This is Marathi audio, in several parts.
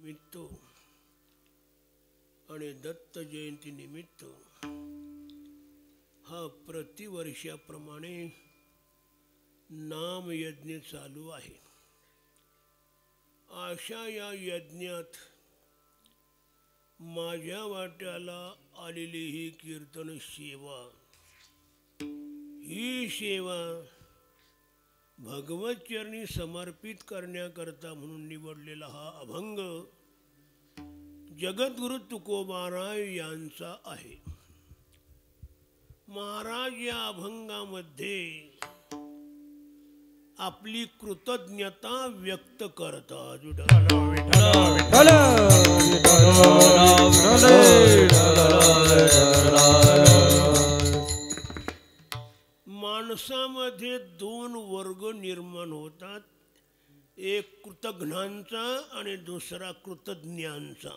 निमित्त आणि दत्त जयंती निमित्त हा प्रतिवर्षाप्रमाणे नाम यज्ञ चालू आहे। अशा या यज्ञात माझ्या वाट्याला आलेली ही कीर्तन सेवा, ही सेवा भगवत चरणी समर्पित करण्याकरता म्हणून निवडलेला हा अभंग जगद्गुरु तुकोबाराय यांचा आहे। महाराज या अभंगामध्ये आपली कृतज्ञता व्यक्त करतात। माणसामध्ये दोन वर्ग निर्माण होतात, एक कृतघ्नांचा आणि दुसरा कृतज्ञांचा।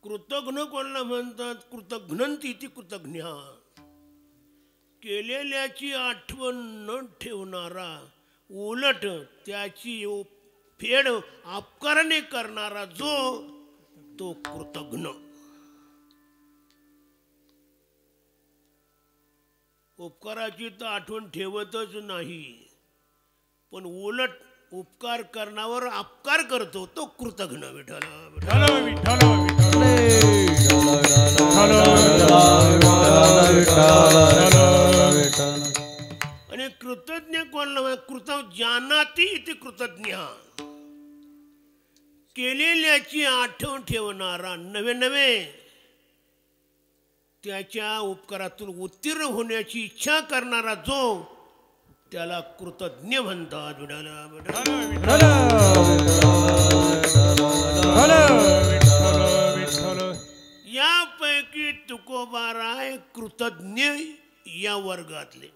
कृतघ्न कोणाला म्हणतात? कृतघ्नंती इति कृतज्ञा, केलेल्याची आठवण न ठेवणारा, उलट त्याची फेड अपकाराने करणारा जो तो कृतघ्न। उपकाराची तर आठवण ठेवतच नाही, पण उलट उपकार करणावर अपकार करतो तो कृतघ्न। आणि कृतज्ञ कोणाला? कृत जानाति इति कृतज्ञ, केलेल्याची आठवण ठेवणारा, नवे नवे त्याच्या उपकारातून उत्तीर्ण होण्याची इच्छा करणारा जो त्याला कृतज्ञ म्हणतात। यापैकी तुकोबाराय कृतज्ञ या वर्गातले,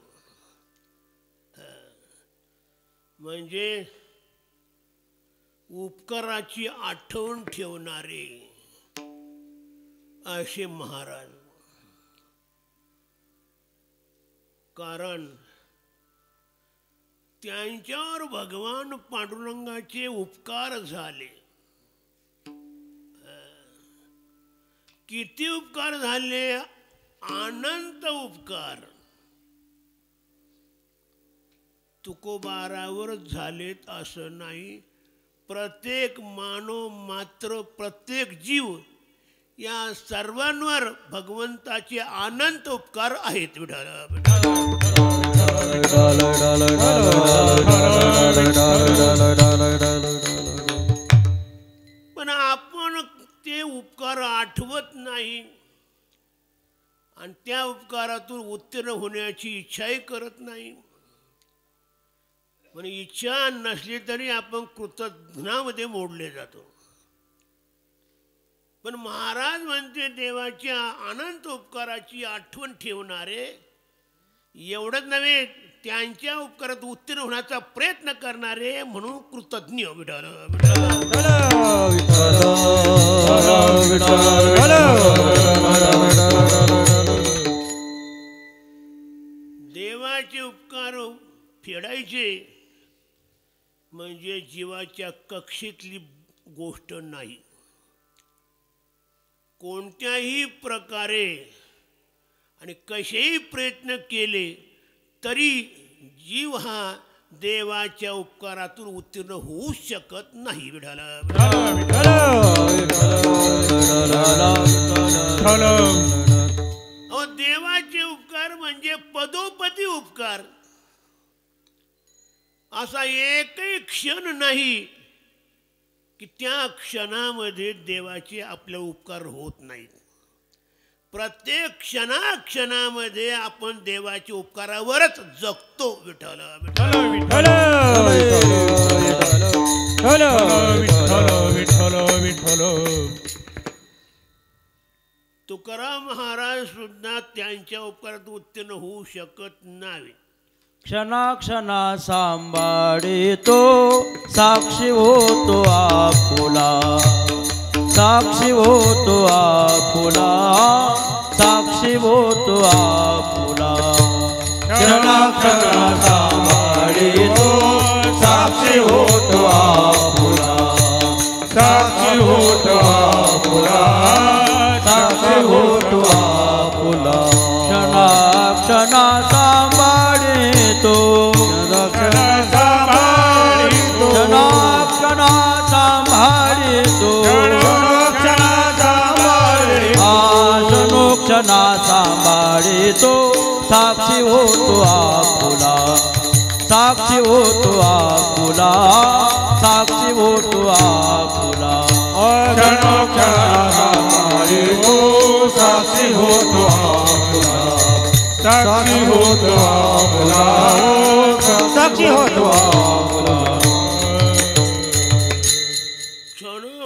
म्हणजे उपकाराची आठवण ठेवणारे असे महाराज। कारण त्यांच्यावर भगवान पांडुरंगाचे उपकार झाले। किती उपकार झाले? अनंत उपकार तुकोबारावर झालेत असं नाही। प्रत्येक मानव मात्र, प्रत्येक जीव या सर्वांवर भगवंताचे अनंत उपकार आहेत। पण आपण ते उपकार आठवत नाही आणि त्या उपकारातून उत्तीर्ण होण्याची इच्छाही करत नाही। पण इच्छा नसली तरी आपण कृतज्ञामध्ये मोडले जातो। पण महाराज म्हणते देवाच्या अनंत उपकाराची आठवण ठेवणारे, एवढंच नव्हे त्यांच्या उपकारात उत्तीर्ण होण्याचा प्रयत्न करणारे म्हणून कृतज्ञ। देवाचे उपकार फेडायचे म्हणजे जीवाच्या कक्षेतली गोष्ट नाही। कोणत्याही प्रकारे आणि कसेही प्रयत्न केले तरी जीव हा देवाच्या उपकारातून उत्तीर्ण होऊ शकत नाही। देवाचे उपकार म्हणजे पदोपदी उपकार, असा एकही क्षण नाही की त्या क्षणामध्ये देवाचे आपले उपकार होत नाहीत। प्रत्येक क्षणाक्षणामध्ये आपण देवाच्या उपकारावरच जगतो। विठ्ठल विठ्ठल विठ्ठल विठ्ठल। तुकाराम महाराज सुद्धा त्यांच्या उपकारात उत्तीर्ण होऊ शकत नाही। क्षणाक्षणा सांभाळतो, साक्षी होतो आपुला, साक्षी होतो आपुला, साक्षी होतो आपुला। क्षणाक्षणा सांभाळतो, साक्षी होतो आपुला, सांभाळितो साक्षी होतो आपुला साक्षी होतो आपुला साक्षी होतो आपुला साक्षी होतो आपुला साक्षी होतो आपुला साक्षी होतो आपुला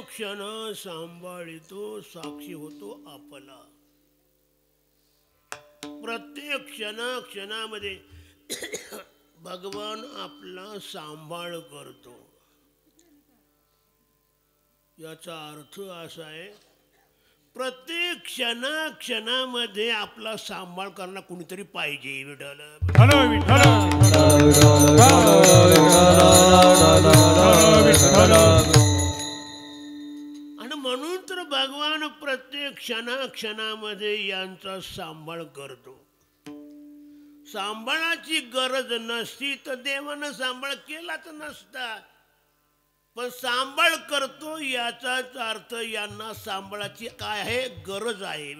क्षण सांभाळितो साक्षी होतो आपला प्रत्येक क्षणामध्ये भगवान आपला सांभाळ करतो याचा अर्थ असा आहे प्रत्येक क्षणामध्ये आपला सांभाळ करणार कुणीतरी पाहिजे विठ्ठल आणि म्हणून तर भगवान प्रत्येक क्षणामध्ये यांचा सांभाळ करतो सांभाळाची गरज नसती तर देवानं सांभाळ केलाच नसता पण सांभाळ करतो याचाच अर्थ यांना सांभाळाची काय आहे गरज आहे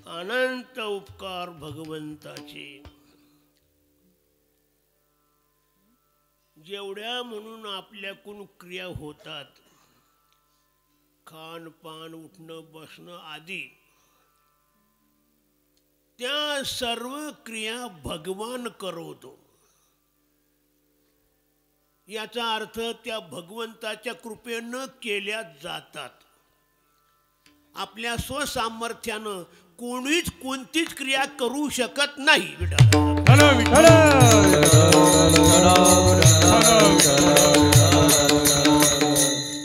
अनंत उपकार भगवंताचे जेवढ्या म्हणून आपल्याकडून क्रिया होतात खान पान उठणं बसणं आदी त्या सर्व क्रिया भगवान करवतो याचा अर्थ त्या भगवंताच्या कृपेनं केल्या जातात आपल्या स्वसामर्थ्यानं कोणीच कोणतीच क्रिया करू शकत नाही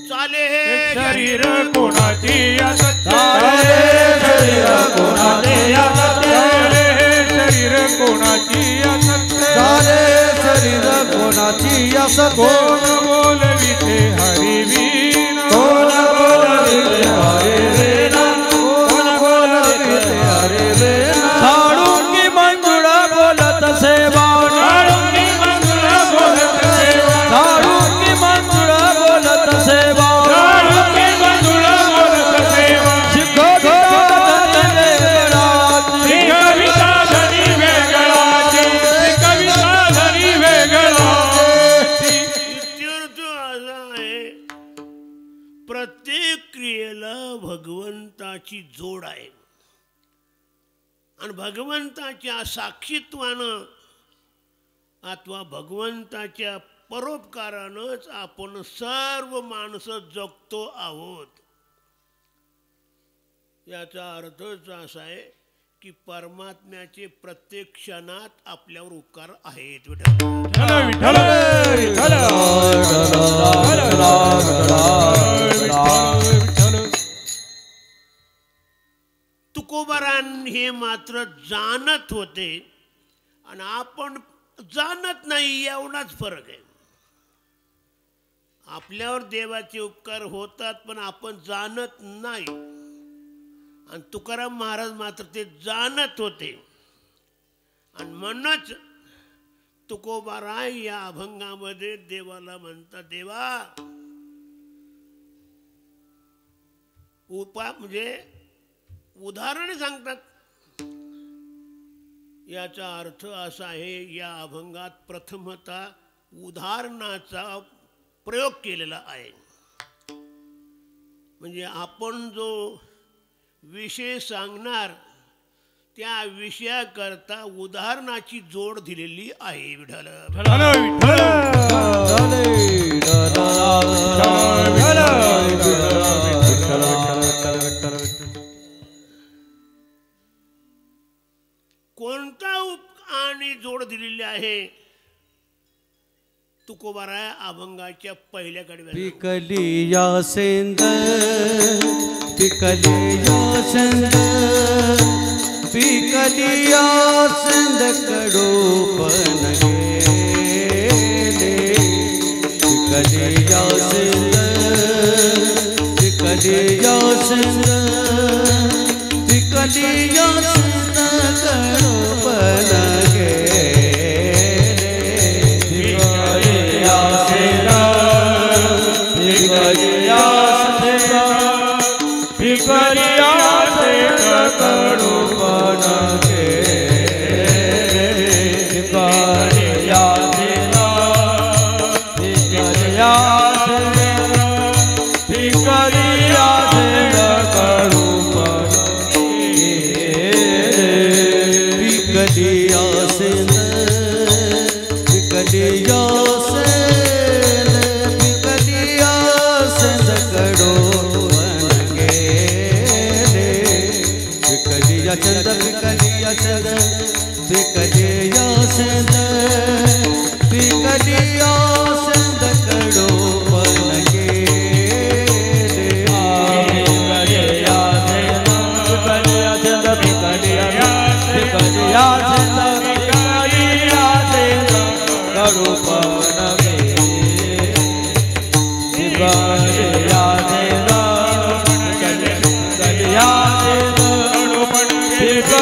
चाले हे शरीर कोणाची शरीर कोणाचे शरीर कोणाची शरीर कोणाची कोण बोलविते हरिवीण कोण बोलविते हरिवीण कोण बोलविते हरिवीण साडून की मंजुळा बोलत सेवाण साडून की मंजुळा बोलत सेवाण साडून की मंजुळा बोलत सेवाण साडून की मंजुळा बोलत सेवाण प्रत्येक क्रियेला भगवंताची जोड आहे आणि भगवंताच्या साक्षीत्वानं अथवा भगवंताच्या परोपकारानंच आपण सर्व माणसं जगतो आहोत याचा अर्थच असा आहे की परमात्म्याचे प्रत्येक क्षणात आपल्यावर उपकार आहेत तुकोबारान हे मात्र जाणत होते आणि आपण जाणत नाही एवढाच फरक आहे आपल्यावर देवाचे उपकार होतात पण आपण जाणत नाही आणि तुकाराम महाराज मात्र ते जाणत होते आणि म्हणूनच तुकोबाराय या अभंगामध्ये देवाला म्हणतात देवा म्हणजे उदाहरण सांगतात याचा अर्थ असा आहे या अभंगात प्रथमतः उदाहरणाचा प्रयोग केलेला आहे म्हणजे आपण जो विषय सांगणार त्या विषयाकरता उदाहरणाची जोड दिलेली आहे विठ्ठल कोणता आणि जोड दिलेली आहे तुकोबाराय अभंगाच्या पहिल्या कडव्यात पिकली या सेंद पिकली या सेंद पिकली या सेंद कडोपण गेले पिकली या सेंद पिकली या सेंद पिकली या सेंद कडोपण गेले या सेंद विकलिया सेंद विकलिया सेंद विकलिया सेंद कडो पण गेले विकलिया सेंद विकलिया सेंद विकलिया विकलिया सेंद विकलिया सेंद कडो पण गेले विकलिया सेंद विकलिया सेंद विकलिया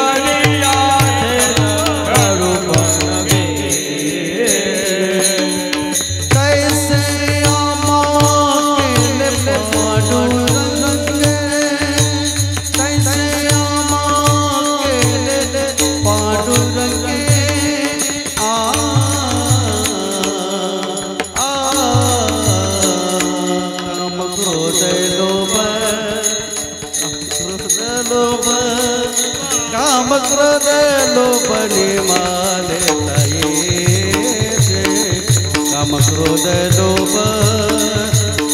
सेंद कडो पण गेले कैसे आमा केले पांडुरंग कैसे आमा केले पांडुरंग काम क्रोध लोभ काम क्रोध लोभ निमाले ताये काम क्रोध लोभ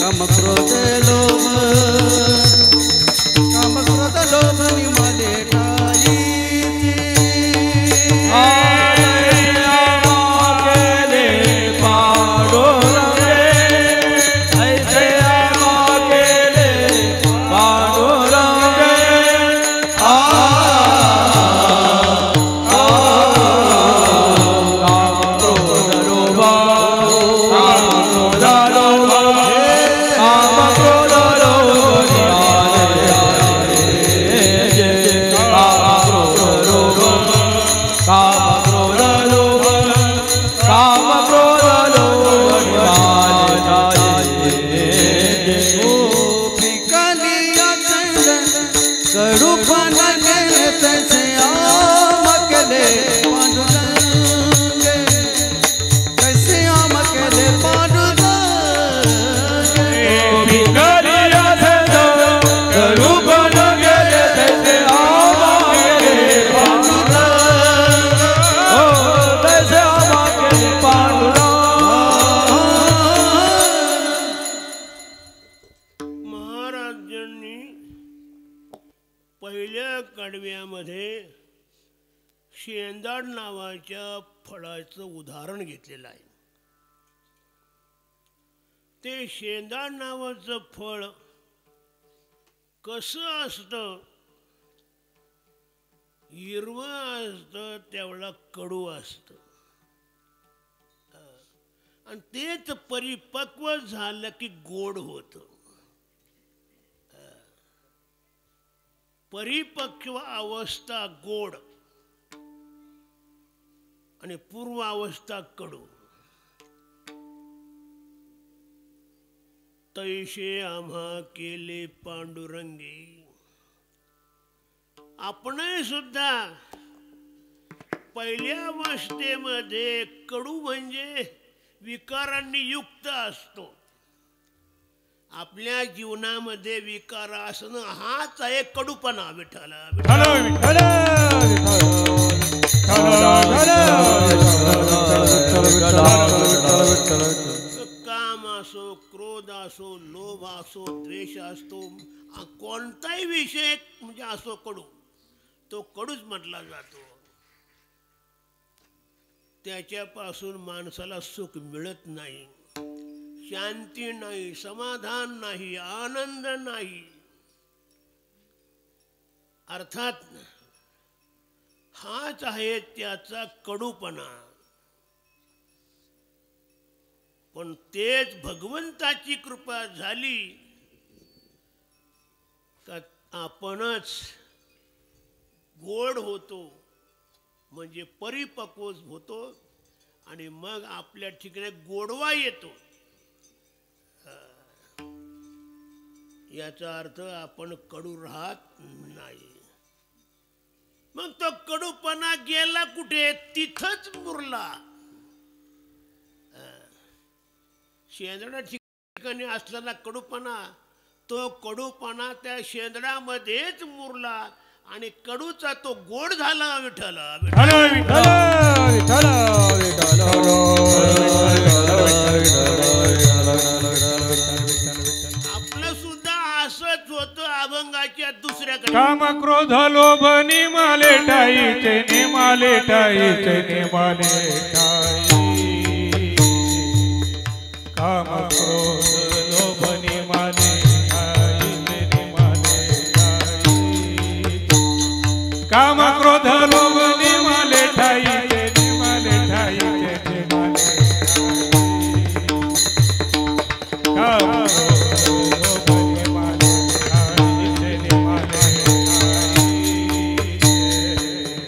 काम क्रोध लोभ काम क्रोध लोभ निमाले ताये पहिल्या कडव्यामध्ये शेंदाड नावाच्या फळाचं उदाहरण घेतलेलं आहे. ते शेंदाड नावाचं फळ कसं असतं, हिरवं असतं, त्यावेळेला कडू असतं, आणि तेच परिपक्व झालं की गोड होतं. परिपक्व अवस्था गोड आणि पूर्व अवस्था कडू. तैशे आम्हा केले पांडुरंगी. आपणही सुद्धा पहिल्या अवस्थेमध्ये कडू म्हणजे विकारांनी युक्त असतो. आपल्या जीवनामध्ये विकार असणं हाच आहे कडूपणा. विठ्ठला काम असो, क्रोध असो, लोभ असो, द्वेष असतो, कोणताही विषय म्हणजे असो कडू, तो कडूच म्हटला जातो. त्याच्यापासून माणसाला सुख मिळत नाही, शांती नाही, समाधान नाही, आनंद नाही. अर्थात हाच आहे त्याचा कडूपणा. पण तेच भगवंताची कृपा झाली का आपणच गोड होतो, म्हणजे परिपक्व होतो, आणि मग आपल्या ठिकाणी गोडवा येतो. याचा अर्थ आपण कडू राहत नाही. मग तो कडूपणा गेला कुठे, तिथंच मुरला. शेंदडा ठिकाणी असलेला कडूपणा, तो कडूपणा त्या शेंदडामध्येच मुरला आणि कडूचा तो गोड झाला. विठ्ठला आपलं सुद्धा असंच होतं. अभंगाच्या विकाराच्या दुसऱ्याकडे. काम क्रोध लोभ निमाले ठाईचे निमाले ठाईचे निमाले ठाई काम क्रोध लोभ निमाले ठाईचे निमाले ठाई काम क्रोध लोभ निमाले ठाईचे निमाले ठाईचे निमाले ठाई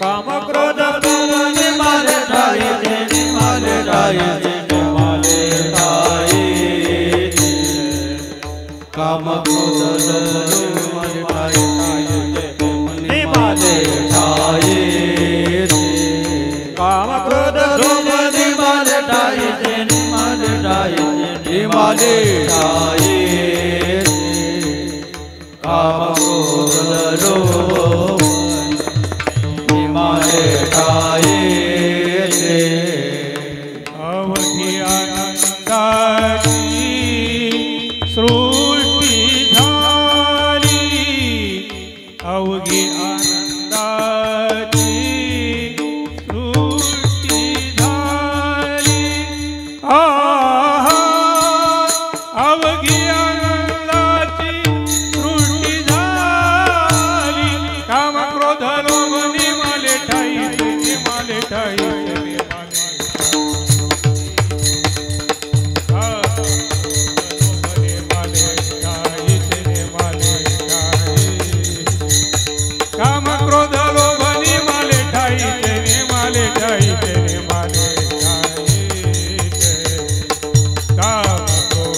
काम क्रोध लोभ निमाले ठाईचे निमाले ठाईचे निमाले ठाई काम क्रोध लोभ निमाले ठाईचे काम क्रोध लोभ निमाले ठाईचे निमाले ठाईचे निमाले ठाईचे काम क्रोध लोभ निमाले ठाईचे अवघी आनंदाची सृष्टी झाली अवघी आनंदाची सृष्टी झाली अवघी आनंदाची सृष्टी झाली काम क्रोध लोभ निमाले ठाईचे निमाले ठाईचे निमाले काम क्रोध लोभ निमाले ठाईचे निमाले ठाईचे निमाले ठाईचे काम क्रोध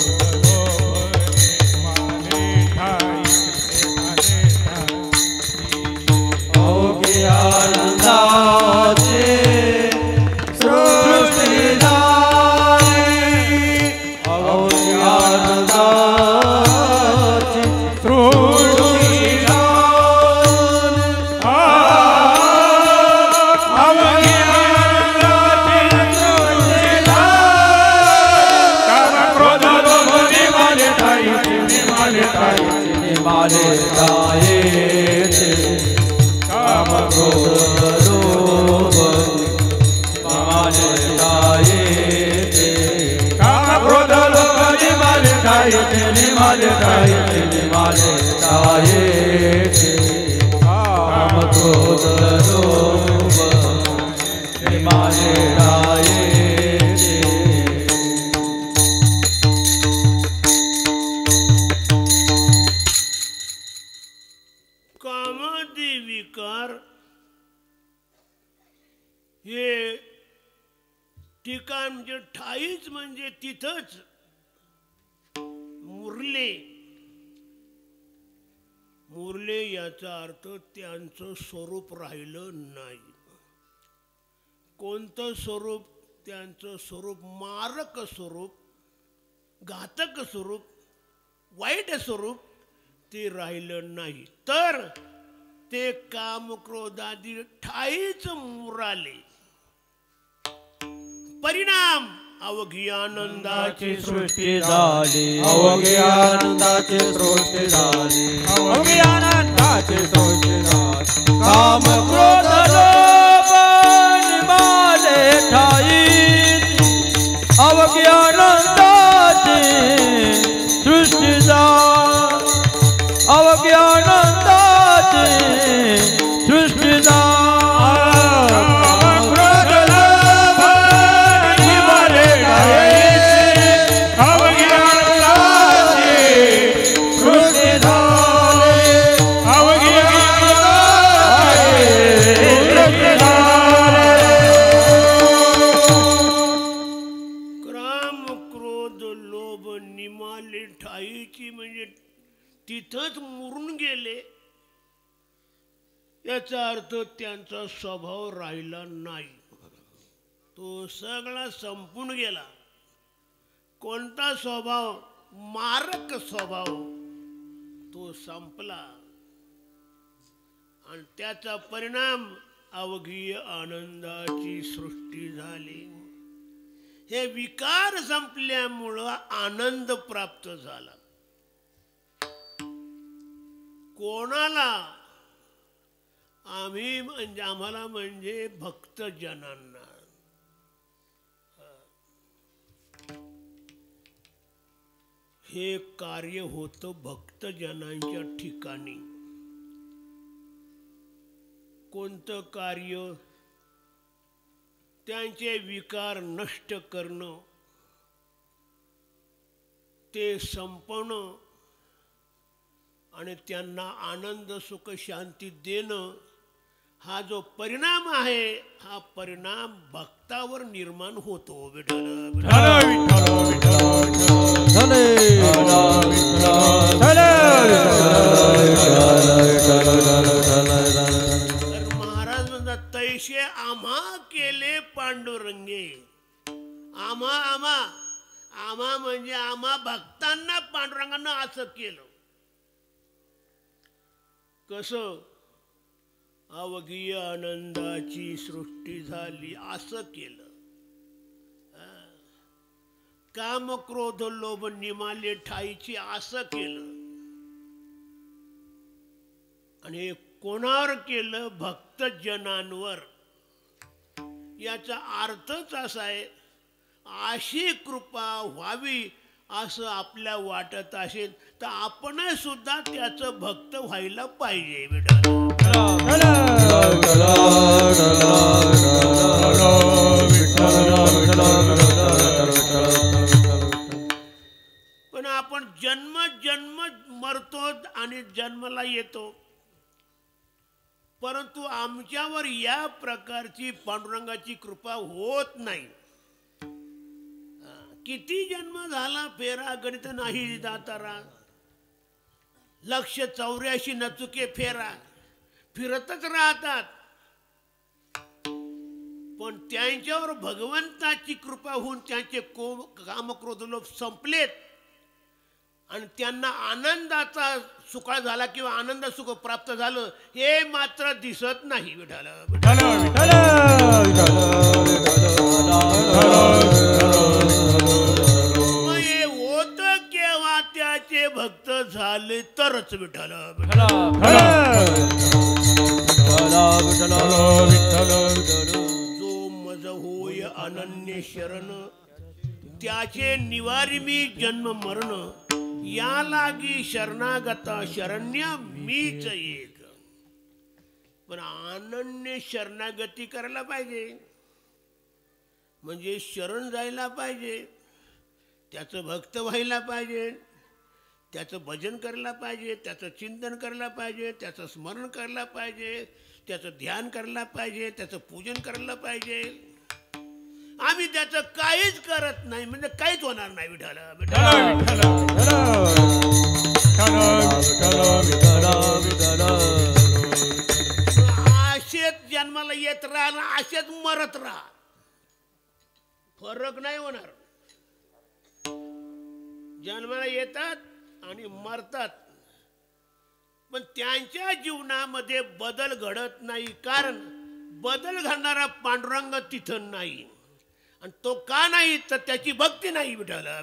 लोभ निमाले ठाईचे निमाले ठाई अवघी आनंदाची सृष्टी झाली अवघी आनंदाची सृष्टी अवघी आनंदाची सृष्टी काम क्रोध लोभ निमाले ठाईचे निमाले ठाईचे निमाले ठाईचे काम क्रोध लोभ निमाले ठाईचे काम क्रोध लोभ निमाले ठाईचे निमाले ठाईचे निमाले ठाईचे काम क्रोध लोभ निमाले ठाईचे कामादी विकार हे ठिकाण म्हणजे ठाईच म्हणजे तिथंच मुरले मुरले याचा अर्थ त्यांचं स्वरूप राहिलं नाही. कोणतं स्वरूप? त्यांचं स्वरूप मारक स्वरूप, घातक स्वरूप, वाईट स्वरूप ते राहिलं नाही. तर ते काम क्रोधादी ठाईच मुराले. परिणाम अवघी आनंदाची सृष्टी झाली अवघी आनंदाची सृष्टी झाली अवघी आनंदाची सृष्टी झाली काम क्रोध लोभ निमाले ठाईचे अवघी आनंदाची सृष्टी झाली अवघी आनंदाची सृष्टी ठाईची म्हणजे तिथंच मुरून गेले याचा अर्थ त्यांचा स्वभाव राहिला नाही. तो सगळा संपून गेला. कोणता स्वभाव? मारक स्वभाव तो संपला आणि त्याचा परिणाम अवघी आनंदाची सृष्टी झाली. हे विकार संपल्यामुळं आनंद प्राप्त झाला. कोणाला? आम्ही म्हणजे आम्हाला म्हणजे भक्तजनांना. हे कार्य होतं भक्तजनांच्या ठिकाणी. कोणतं कार्य? त्यांचे विकार नष्ट करणं, ते संपवणं आणि त्यांना आनंद सुख शांती देणं. हा जो परिणाम आहे, हा परिणाम भक्तावर निर्माण होतो. विठ्ठल महाराज म्हणतात, तैसे आम्हा केले पांडुरंगे. आम्हा आम्हा आम्हा म्हणजे आम्हा भक्तांना पांडुरंगानं असं केलं. कसं? अवघी आनंदाची सृष्टी झाली असं केलं. काम क्रोध लोभ निमाले ठाईची असं केलं. आणि हे कोणावर केलं? भक्तजनांवर. याचा अर्थच असा आहे, अशी कृपा व्हावी असं आपल्या वाटत असेल तर आपण सुद्धा त्याचं भक्त व्हायला पाहिजे. पण आपण जन्म जन्म मरतो आणि जन्माला येतो, परंतु आमच्यावर या प्रकारची पांडुरंगाची कृपा होत नाही. किती जन्म झाला फेरा गणित नाही दातारा. 184 न चुके फेरा फिरतच राहतात. पण त्यांच्यावर भगवंताची कृपा होऊन त्यांचे काम क्रोध लोभ संपलेत आणि त्यांना आनंदाचा सुकाळ झाला किंवा आनंद सुख प्राप्त झालं हे मात्र दिसत नाही. विठाला हे होत केव्हा? त्याचे भक्त झाले तरच. विठाला जो मज होय अनन्य शरण, त्याचे निवारी मी जन्म मरण. या लागी शरणागता शरण्य मीच एक. पण अनन्य शरणागती करायला पाहिजे, म्हणजे शरण जायला पाहिजे, त्याचं भक्त व्हायला पाहिजे, त्याचं भजन करायला पाहिजे, त्याचं चिंतन करायला पाहिजे, त्याचं स्मरण करायला पाहिजे, त्याचं ध्यान करायला पाहिजे, त्याचं पूजन करायला पाहिजे. आम्ही त्याचं काहीच करत नाही म्हणजे काहीच होणार नाही. विठाला असेच जन्माला येत राहा, असेच मरत राहा, फरक नाही होणार. जन्माला येतात आणि मरतात, पण त्यांच्या जीवनामध्ये बदल घडत नाही. कारण बदल घडणारा पांडुरंग तिथं नाही. आणि तो का नाही? तर त्याची भक्ती नाही. विठाला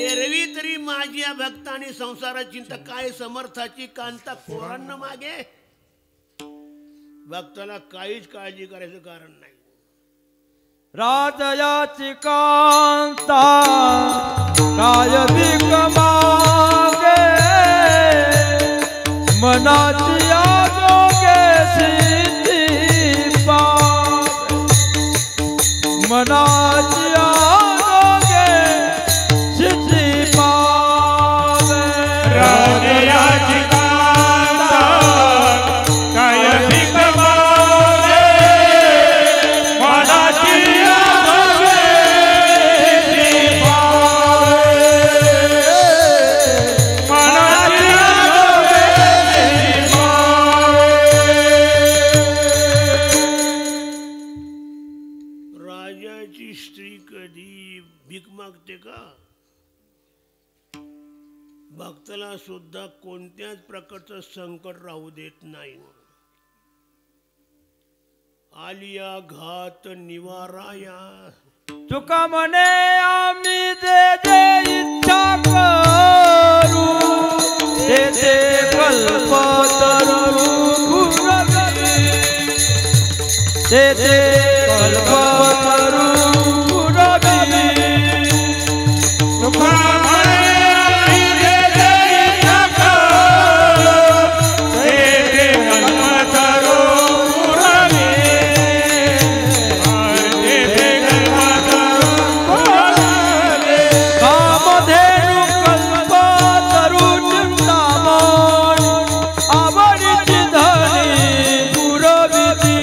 एरवी तरी माझ्या भक्तांनी संसाराची चिंता काय समर्थाची कांता कोरांना मागे. भक्ताला काहीच काळजी करायचं कारण नाही. राजयाची कांता काय भीक मागे, मनाची आजोगे सिद्धी पावे, मनाची आजोगे सिद्धी पावे. राजयाची कांता काय भीक मागे, मनाची आजोगे सिद्धी पावे, मनाची आजोगे सिद्धी पावे. राजाची स्त्री कधी भीक मागते का? भक्ताला सुद्धा कोणत्याच प्रकारचं संकट राहू देत नाही. आलिया घात निवाराया तुका म्हणे आम्ही जे जे इच्छा करू ते ते कल्पतरू पुरवी ते ते कल्पतरू पुरवी तुका म्हणे आम्ही जे जे इच्छा करू ते ते कल्पतरू पुरवी ते ते कल्पतरू पुरवी कामधेनु कल्पतरू चिंतामणी आवडीची धनी पुरविती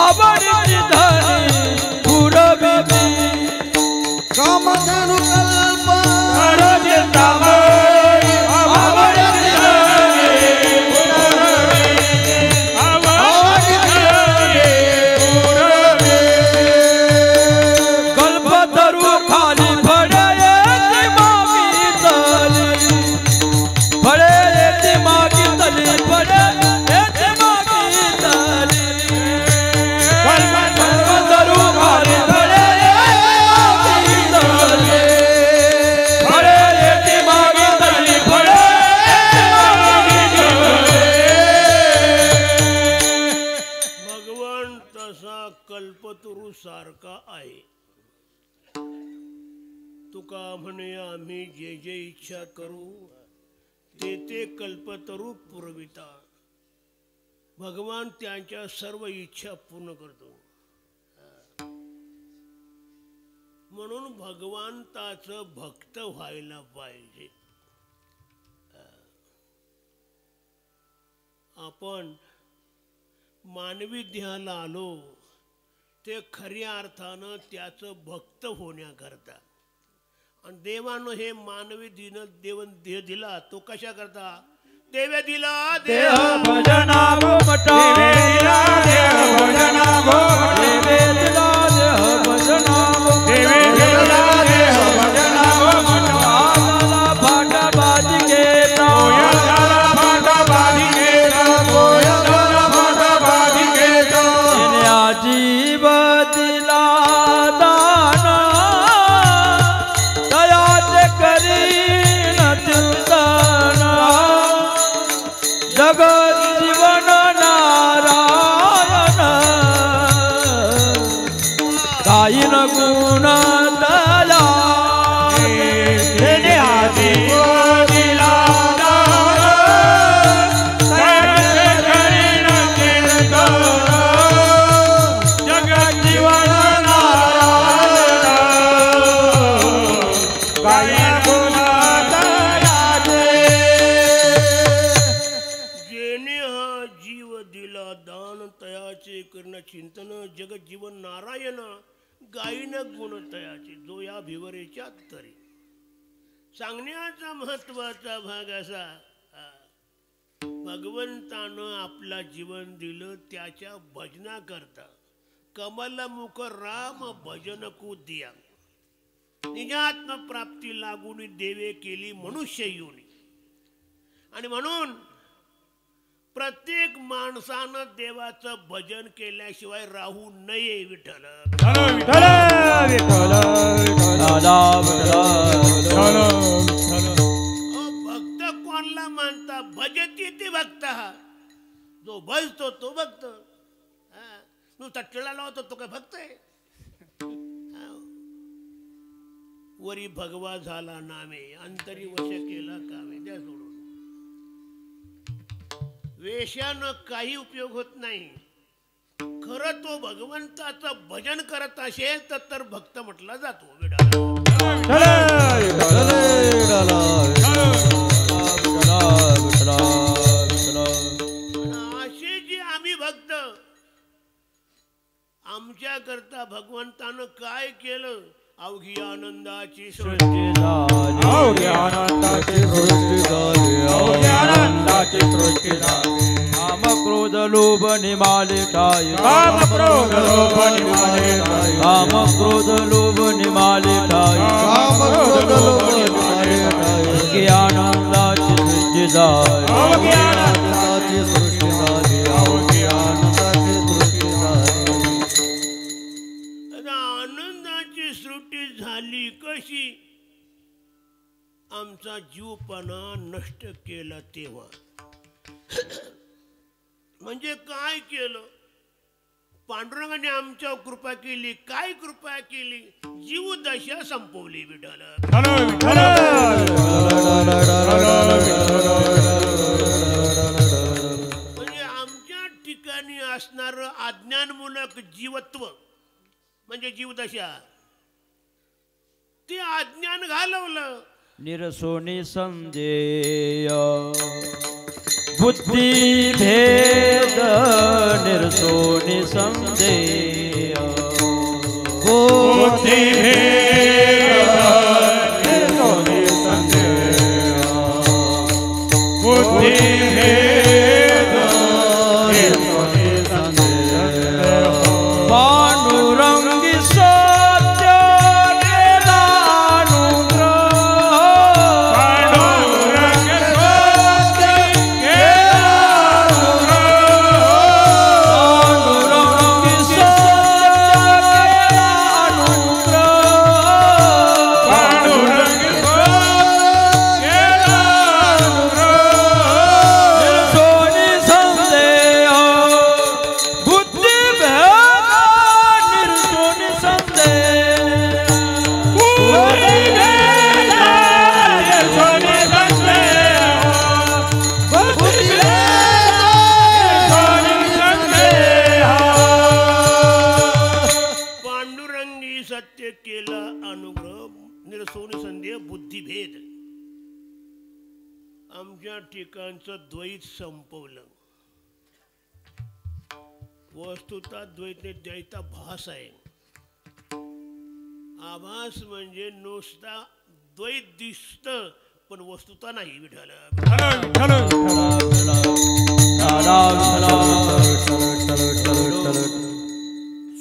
आवडीची धनी पुरविती कामधेनु कल्प करू चिंतामणी आवडीची धनी कल्पतरू खाली फळे येते मागितली फळे येते मागितली फळे येते मागितली कल्पतरू खाली फळे येते मागितली फळे येते मागितली फळे येते मागितली भगवान तसा कल्पतरू सारखा आहे. तुका म्हणे आम्ही जे जे इच्छा करू ते ते कल्पतरू पुरविता. भगवान त्यांच्या सर्व इच्छा पूर्ण करतो. म्हणून भगवंताचं भक्त व्हायला पाहिजे. आपण मानवी देहाला आलो ते खऱ्या अर्थानं त्याचं भक्त होण्याकरता. आणि देवानं हे मानवी देह दिला तो कशा करता. देवे दिला देह भजना गोमटा देवीला देव भजना गोमटा देवे दिला देह भजना देवी दिला देव भजना गोमटा आला फाटा बाजी घेता कोयला फाटा बाधी घेता कोयला फाटा बाधी घेता तिने आजीव दिला दान दयाचे करीन चिंतन जगत जीवन नारायण काही न गुण दया तेने आधी दिला दान दयाचे करीन चिंतन जगत जीवन नारायण काही गुण दयाचे जेणे हा जीव दिला दान तयाचे कर्ण चिंतन जगत जीवन नारायण गायीन गुण तयाचे जो या भिवरेच्या तरी. सांगण्याचा महत्वाचा भाग असा भगवंतानं आपला जीवन दिलं त्याच्या भजना करता. कमलमुख राम भजन को दिया निजात्म प्राप्ती लागून देवे केली मनुष्य योनी. आणि म्हणून प्रत्येक माणसानं देवाचं भजन केल्याशिवाय राहू नये. विठ्ठल विठ्ठल विठ्ठल भक्त कोणला मानता भजती ते भक्त. हा जो भजतो तो भक्त. नुसता टिळा लावतो तो काय भक्त आहे. वरी भगवा झाला नामे अंतरी वश केला कामे. द्या सोडून. वेशानं काही उपयोग होत नाही. खरं तो भगवंताचं भजन करत असेल तर भक्त म्हटला जातो. असे जे आम्ही भक्त आमच्या करता भगवंतानं काय केलं. अवघी आनंदाची सृष्टी अवघी आनंदाची सृष्टी झाली अवघी आनंदाची सृष्टी झाली काम क्रोध लोभ निमाले ठाई काम क्रोध लोभ निमाले ठाई काम क्रोध लोभ निमाले ठाई काम क्रोध लोभ निमाले ठाई अवघी आनंदाची सृष्टी झाली अवघी आनंदाची सृष्टी झाली अवघी आनंदाची सृष्टी झाली. आमचा जीवपणा नष्ट केला तेव्हा. म्हणजे काय केलं? पांडुरंगाने आमच्यावर कृपा केली. काय कृपा केली? जीवदशा संपवली विठ्ठल. म्हणजे आमच्या ठिकाणी असणार अज्ञानमूलक जीवत्व म्हणजे जीवदशा, ते अज्ञान घालवलं. निरसोनी संदेय बुद्धी भेद निरसोनी संदेय बुद्धी भेद निरसोनी संदेय बुद्धी भेद निरसोनी संदेय पांडुरंगी सत्य बुद्धिभेद. आमच्या ठिकाणचं द्वैत संपवलं. वस्तुता द्वैत द्वैता भास आहे. आभास म्हणजे नुसता द्वैत दिसत पण वस्तुता नाही. विठ्ठल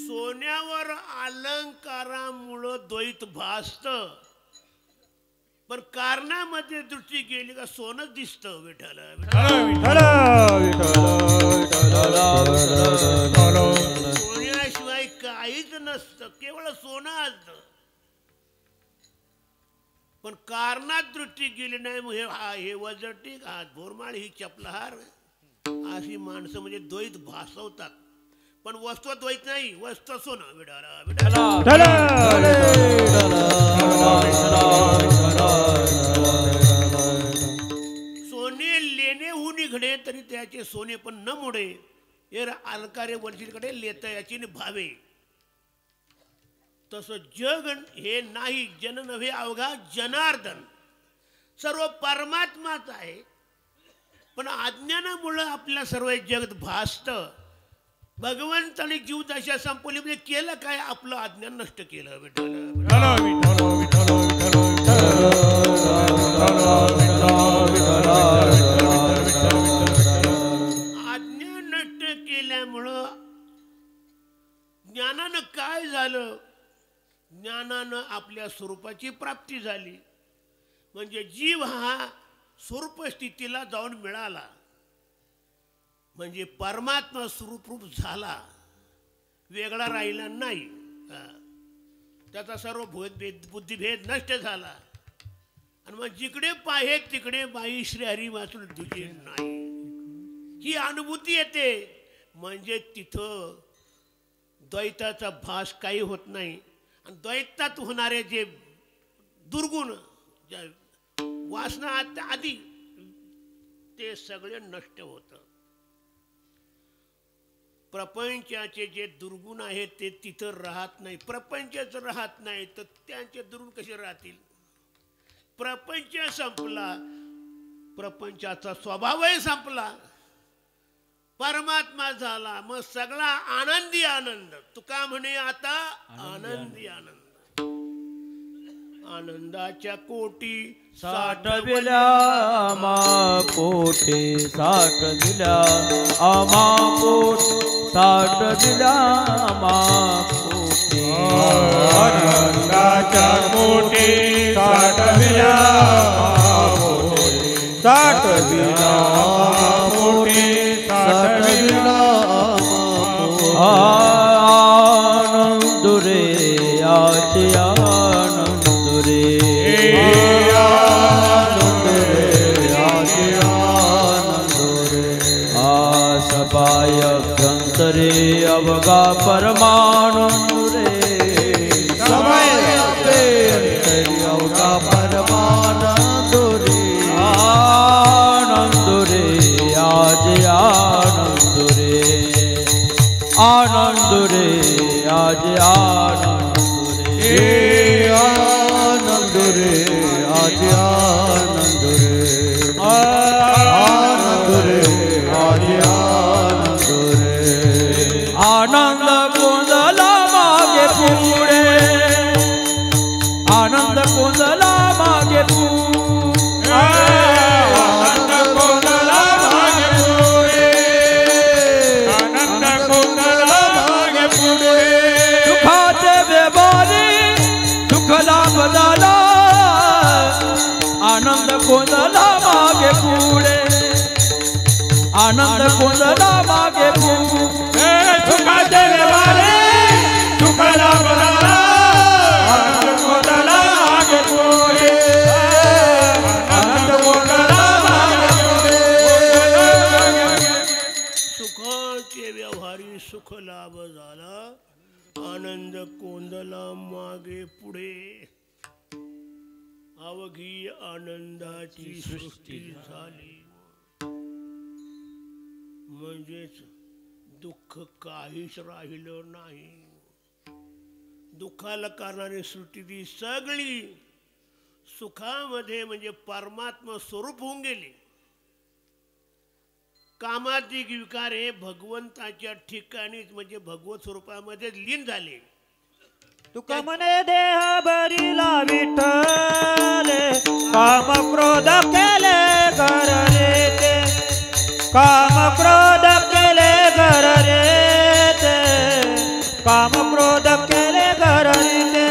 सोन्यावर अलंकारामुळं द्वैत भासत पण कारणामध्ये दृष्टी गेली का सोनच दिसतं. विठ्ठल सोन्याशिवाय काहीच नसतं, केवळ सोनं असतं. पण कारणात दृष्टी गेली नाही. मग हे वजटिक हा बोरमाळ ही चपलहार अशी माणसं म्हणजे द्वैत भासवतात पण वस्तू द्वैत नाही. वस्तू सोनं. सोने लेणे घडे तरी त्याचे सोने पण न मोडे. अलकारे वंशीकडे लेत याची भावे. तस जग हे नाही जन नव्हे अवघा जनार्दन. सर्व परमात्माच आहे पण अज्ञानामुळे आपल्या सर्व जगत भासत. भगवंताने जीवदशा संपवली म्हणजे केलं काय? आपलं अज्ञान नष्ट केलं. अज्ञान नष्ट केल्यामुळं ज्ञानानं काय झालं? ज्ञानानं आपल्या स्वरूपाची प्राप्ती झाली. म्हणजे जीव हा स्वरूप स्थितीला जाऊन मिळाला म्हणजे परमात्मा स्वरूप झाला, वेगळा राहिला नाही. त्याचा सर्व बुद्धिभेद नष्ट झाला. आणि मग जिकडे पाहे तिकडे बाई श्री हरी वाचून तुझे नाही ही अनुभूती येते. म्हणजे तिथं द्वैताचा भास काही होत नाही. आणि द्वैतात होणारे जे दुर्गुण वासना आधी ते सगळे नष्ट होतं. प्रपंचाचे जे दुर्गुण आहेत ते तिथं राहत नाही. प्रपंचच राहत नाही तर त्यांचे दुर्गुण कसे राहतील? प्रपंच संपला, प्रपंचाचा स्वभावही संपला, परमात्मा झाला. मग सगळा आनंदी आनंद. तुका म्हणे आता आनंदी आनंद. आनंदाच्या कोटी साठविल्या आम्हा पोटे साठविल्या आम्हा पोटे साठविल्या आम्हा पोटे. आनंदाच्या कोटी साठविल्या साठविल्या पोटे साठविल्या आनंद रे आचे आनंद रे अवघा परमानंद रे समय अंतरी अवघा परमानंद रे आनंद रे आज आनंद रे आनंद रे आज आनंद रे आनंद रे आज आनंद रे आनंद रे आज आनंद रे आनंद कोंदला मागे पुढे आनंद कोंदला मागे पुढे आनंद कोंदला मागे पुढे आनंद कोंदला मागे पुढे सुखाचे व्यवहारी सुख लाभ झाला आनंद कोंदला मागे पुढे आनंद कोंदला मागे पुढे सुखाचे व्यवहारी सुख लाभ झाला आनंद कोंदला मागे पुढे आनंद कोंदला मागे पुढे सुखाचे व्यवहारी सुख लाभ झाला आनंद कोंदला मागे पुढे अवघी आनंदाची सृष्टी झाली म्हणजेच दुःख काहीच राहिलं नाही दुःखाला करणारी सृष्टी ती सगळी सुखामध्ये म्हणजे परमात्मा स्वरूप होऊन गेली कामाधिक विकार हे भगवंताच्या ठिकाणीच म्हणजे भगवत स्वरूपामध्ये लीन झाले तुका मने देह भरिला विठ्ठले काम क्रोध केले घर रे ते काम क्रोध केले घर रे ते काम क्रोध केले घर रे ते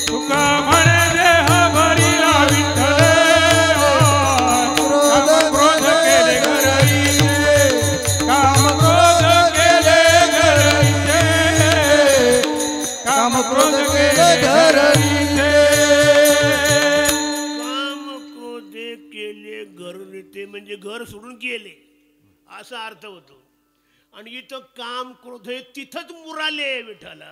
तुका म्हणे देह भरिला विठ्ठले काम क्रोध केले घरी काम क्रोध केले घरी काम क्रोध केले घरी काम क्रोधे केले घर रीते म्हणजे घर सोडून गेले असा अर्थ होतो आणि इथं काम क्रोध हे तिथंच मुराले विठाला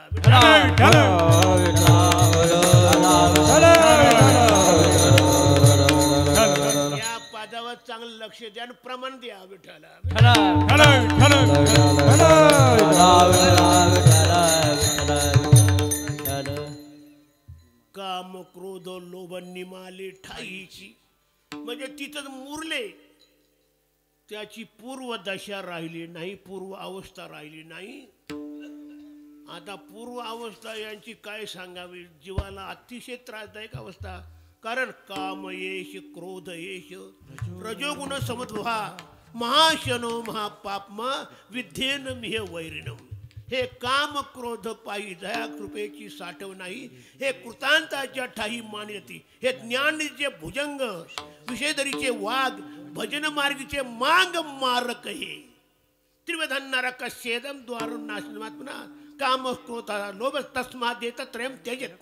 या पदावर चांगलं लक्ष द्या आणि प्रमाण द्या विठाला काम क्रोध लोभ निमाले ठाईची म्हणजे तिथंच मुरले त्याची पूर्व दशा राहिली नाही पूर्व अवस्था राहिली नाही आता पूर्व अवस्था यांची काय सांगावी जीवाला अतिशय त्रासदायक अवस्था कारण काम येश क्रोध येश रजोगुण समद्भा महाशनो महापापमा विद्येन मिह वैरिणम हे काम क्रोध पायी दया कृपेची साठव नाही हे कृतांताच्या ठाई मान्यती हे ज्ञानीचे भुजंग विषयधरीचे वाघ भजन मार्गीचे मांग मारक हे त्रिवधन नरक छेदम द्वारम नाशनमात्मना काम क्रोध लोभ तस्मात् देत त्रयम त्यजत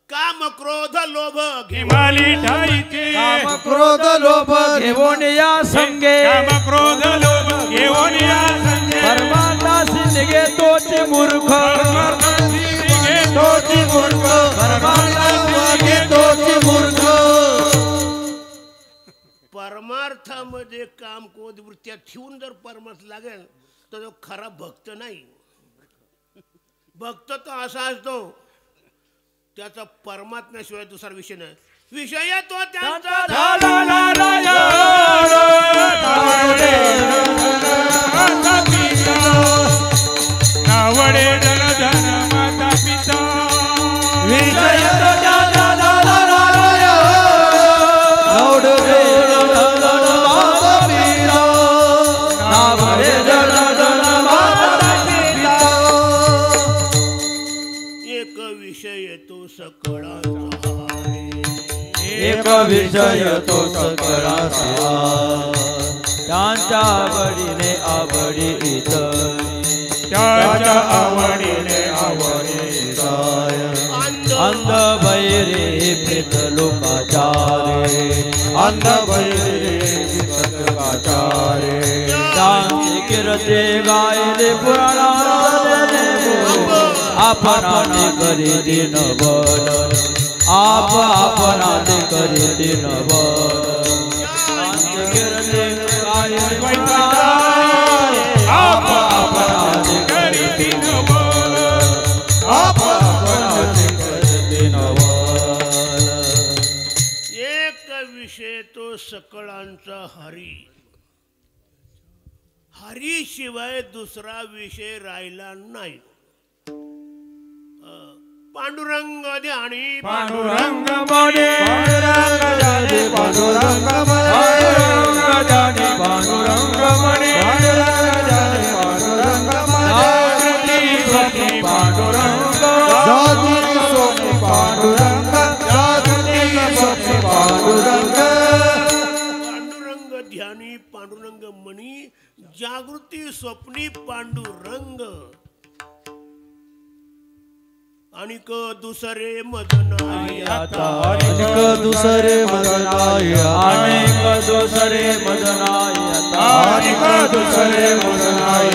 काम क्रोध लोभ हिमाली ठाईचे काम क्रोध लोभ घेऊन या संगे काम क्रोध लोभ घेऊन या संगे परमार्थासी निघे तोची मूर्ख परमार्थासी निघे तोची मूर्ख परमार्थासी निघे तोची मूर्ख परमार्थामध्ये काम क्रोध वृत्त्या ठेवून जर परमार्थ लागेल तर तो खरा भक्त नाही भक्त तो असा असतो त्याचा परमात्म्याशिवाय दुसरा विषय नाही विषय तो त्यांचा झाला नारायण नावडे जन धन माता पिता विजय तो ज्याचा झाला नारायण नवडे माता पिता नावडे जन धन माता पिता एक विषय तो सकळाचा एक विषय तो सकळाचा त्यांच्या आवडीने आवडी इतरी त्याच्या आवडीने आवडी अंध भैरे प्रेत लोकाचारे अंध भैरे लोकाचारे शांती किरण कीर्ते गायले पुराणाने आपणाने करीते नवल आप आपणाने करीते नवल कीर्ते गायले पुराणाने आप आपणाने करीते नवल आप आपणाने करीते नवल एक विषय तो सकळांचा हरी. हरी शिवाय दुसरा विषय राहिला नाही. पांडुरंग ध्यानी पांडुरंग मने पांडुरंग जाने पांडुरंग मने पांडुरंग जाने पांडुरंग मने पांडुरंग जाने पांडुरंग मने जागृती स्वप्ने पांडुरंग जागृती स्वप्ने पांडुरंग जागृती स्वप्ने पांडुरंग पांडुरंग ध्यानी पांडुरंग मणी जागृती स्वप्नी पांडुरंग अनिक दुसरे मदनाई आता अनेक दुसरे मदनाई अनेक दुसरे मदनाई आता अनेक दुसरे मदनाई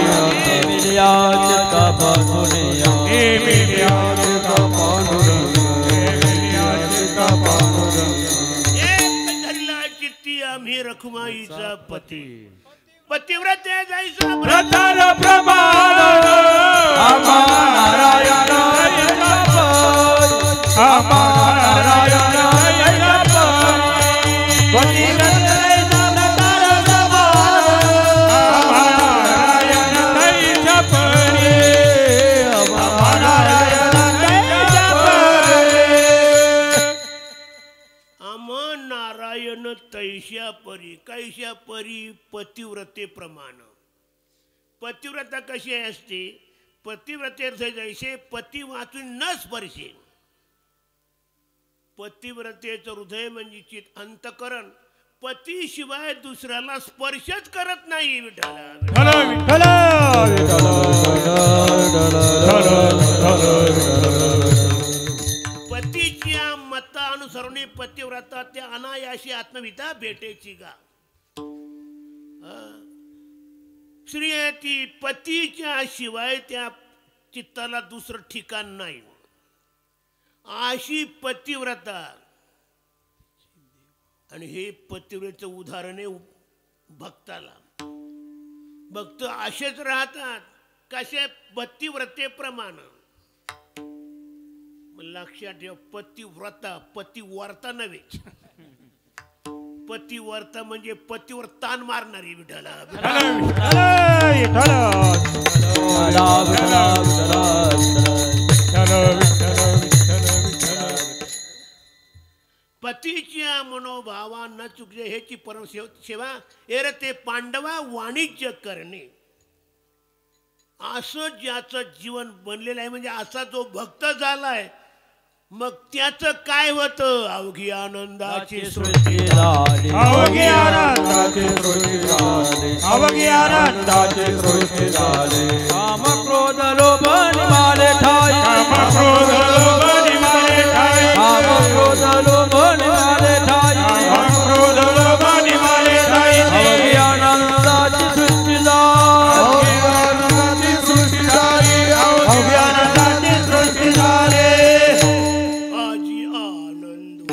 मिल्या चित्ता पांडुरंग हे मिल्या चित्ता पांडुरंग हे मिल्या चित्ता पांडुरंग एक धरला चित्ती आम्ही रखुमाईचा पती पतिव्रते जायचा व्रतार प्रमाण आम्हा नारायण नारायण नारायण तैशा परी कैशा परी पतिव्रते प्रमाण. पतिव्रता कशी असते पतिव्रते जैसे पती वाचून न स्पर्शे. पतिव्रतेचं हृदय म्हणजे चित अंतकरण पती शिवाय दुसऱ्याला स्पर्शच करत नाही. विठ्ठला पतीच्या मतानुसार पतिव्रता त्या अनायाशी आत्मविता भेटेची गा. श्रीयती पतीच्या शिवाय त्या चित्ताला दुसरं ठिकाण नाही. अशी पतिव्रता आणि हे पतिव्रतेचं उदाहरण आहे भक्ताला. भक्त असेच राहतात कसे पतिव्रतेप्रमाणे. लक्षात ठेव पतिव्रता पतिवर्ता नव्हे. पतिवर्ता म्हणजे पतीवर ताण मारणारी. विठ्ठला पतीच्या मनोभावा न चुकले ह्याची परमसेवा एर ते पांडवा वाणिज्य करणे. असं ज्याचं जीवन बनलेलं आहे म्हणजे असा जो भक्त झालाय मग त्याचं काय होतं. अवघी आनंदाची सृष्टी झाली अवघी आनंदाची सृष्टी झाली अवघी आनंदाची सृष्टी झाली. काम क्रोध लोभ निमाले ठाई काम क्रोध लोभ निमाले ठाई काम क्रोध लोभ निमाले ठाई काम क्रोध लोभ निमाले ठाई अवघी आनंदाची सृष्टी अवघी आनंदाची सृष्टी झाली अवघी आनंदाची सृष्टी झाली. आजी आनंद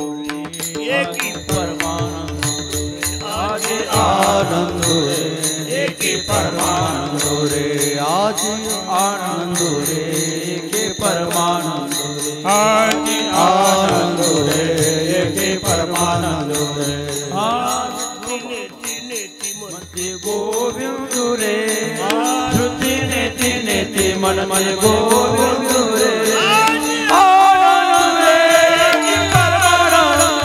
एकी परमानंद आज आनंद एकी परमानंद रे आज आनंद रे के परमानंद रे आज आनंद एकी परमानंद नेती नेती ते गोविंद रे श्रुती नेती नेती मन मन गोविंद रे आनंद रे के परमानंद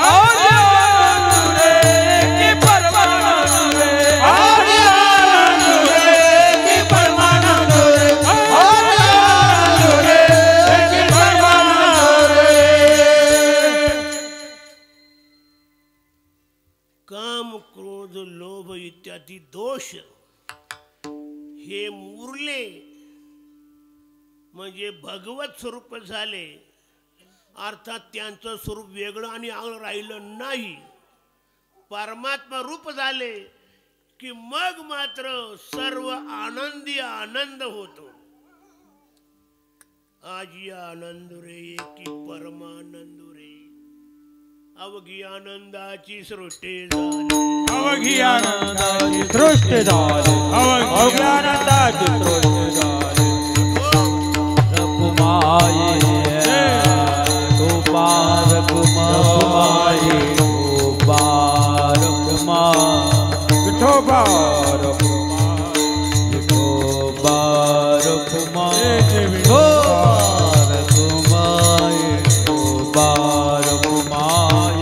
आज आनंद रे के परमानंद रे आज आनंद एकी परमानंद आज आनंद एकी परमानंद. काम क्रोध लोभ इत्यादी दोष हे मुरले म्हणजे भगवत स्वरूप झाले. अर्थात त्यांचं स्वरूप वेगळं आणि आगळं राहिलं नाही. परमात्मा रूप झाले. की मग मात्र सर्व आनंदी आनंद होतो. आजी आनंद रे की परमानंद रे, अवघी आनंदाची सृष्टी झाली, अवघी आनंदाची सृष्टी झाली, अवघी आनंदाची सृष्टी झाली. रकुमाई तू पार कुमाई तू पार कुमार विठोबा विठोबा रकुमाई विठोबा रकुमाई विठोबा रकुमाई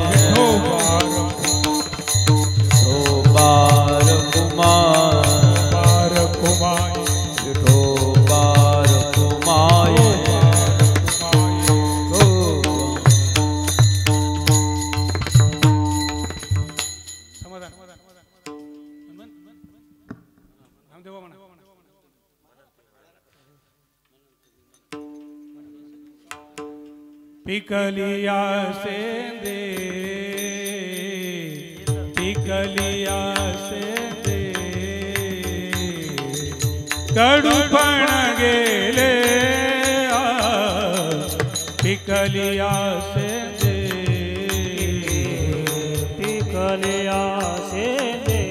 विठोबा रकुमाई विठोबा रकुमाई. पिकलिया सेंदे पिकलिया सेंदे कडूपण गेले पिकलिया सेंदे पिकलिया सेंदे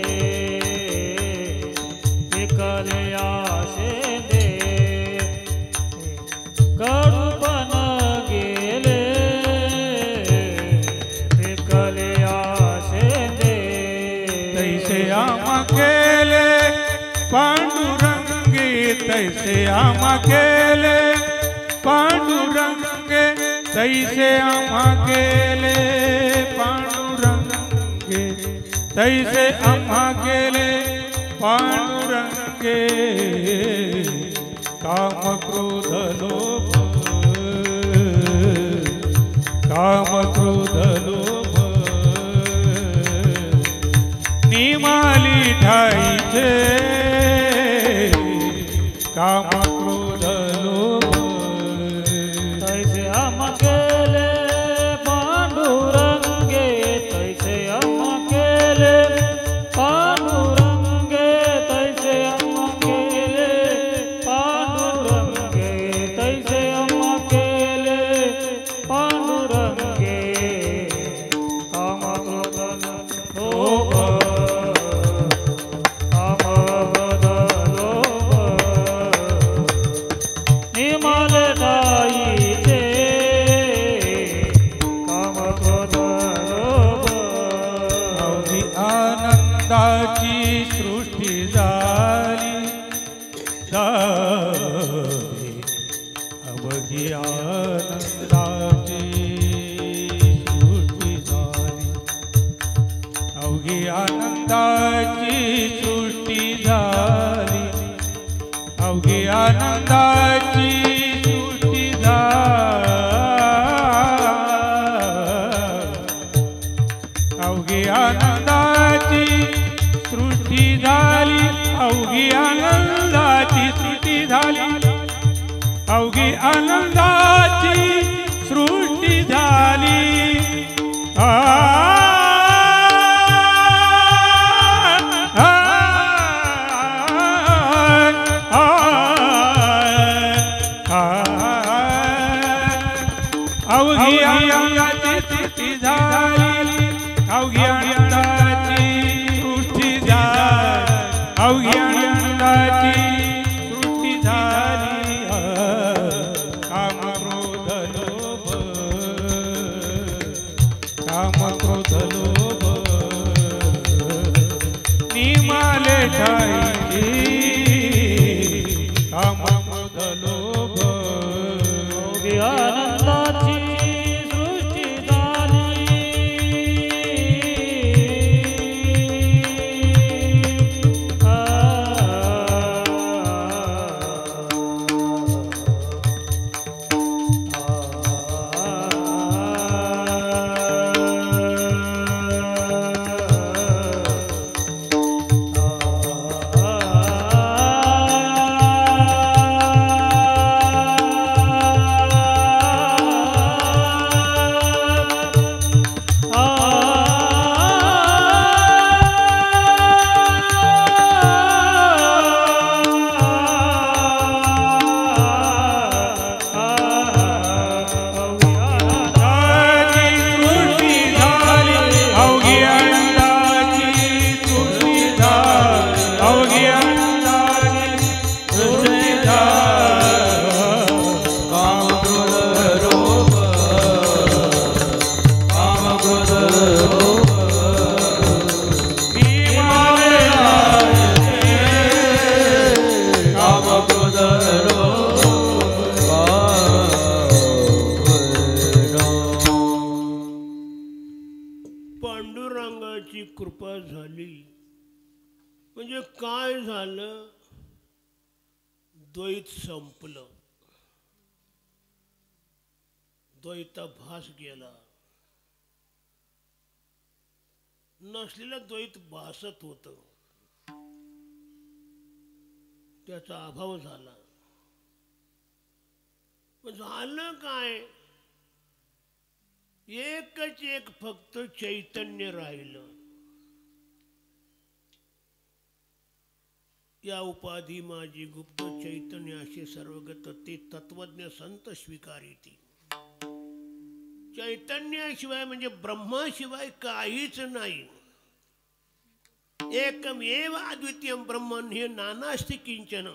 पिकलिया सेंदे कडूपण गेले पिकलिया सेंदे तैसे आम केले पांडुरंगे तैसे आम केले पांडुरंगे तैसे आम केले पांडुरंगे तैसे आम केले पांडुरंगे काम क्रोध लोभ काम क्रोध लोभ निमाली ठाईचे काम क्रोध लोभ तैसे हम केले पांडुरंगे तैसे हम केले पांडुरंगे तैसे हम केले पांडुरंगे तैसे हम केले पांडुरंगे काम क्रोध लोभ काम क्रोध लोभ निमल दाईचे काम क्रोध लोभ अवघी आनंदाची सृष्टी झाली झाली. अवघी आनंदाची सृष्टी झाली अवघी आनंदाची सृष्टी झाली अवघी आनंदाची सृष्टी झाली अवघी आनंदाची सृष्टी झाली अवघी आनंदाची सृष्टी झाली अवघी आनंदाची सृष्टी झाली. अवघी आनंदाची सृष्टी झाली अवघी आनंदाची सृष्टी झाली अवघी आनंदाची सृष्टी झाली. काम क्रोध लोभ काम क्रोध लोभ निमाले ठाईची काम क्रोध लोभ अवघी आनंदाची सृष्टी झाली पांडुरंगाची कृपा झाली म्हणजे काय झालं, द्वैत संपलं, द्वैताभास गेला, नसलेलं द्वैत भासत होत, त्याचा अभाव झाला. झालं काय, एकच एक फक्त चैतन्य राहिलं. या उपाधी माझी गुप्त चैतन्य असे सर्वगत ते तत्वज्ञ संत स्वीकारिती. चैतन्याशिवाय म्हणजे ब्रह्माशिवाय काहीच नाही. एकमेव अद्वितीय ब्रह्मन हे नानास्ति किंचन.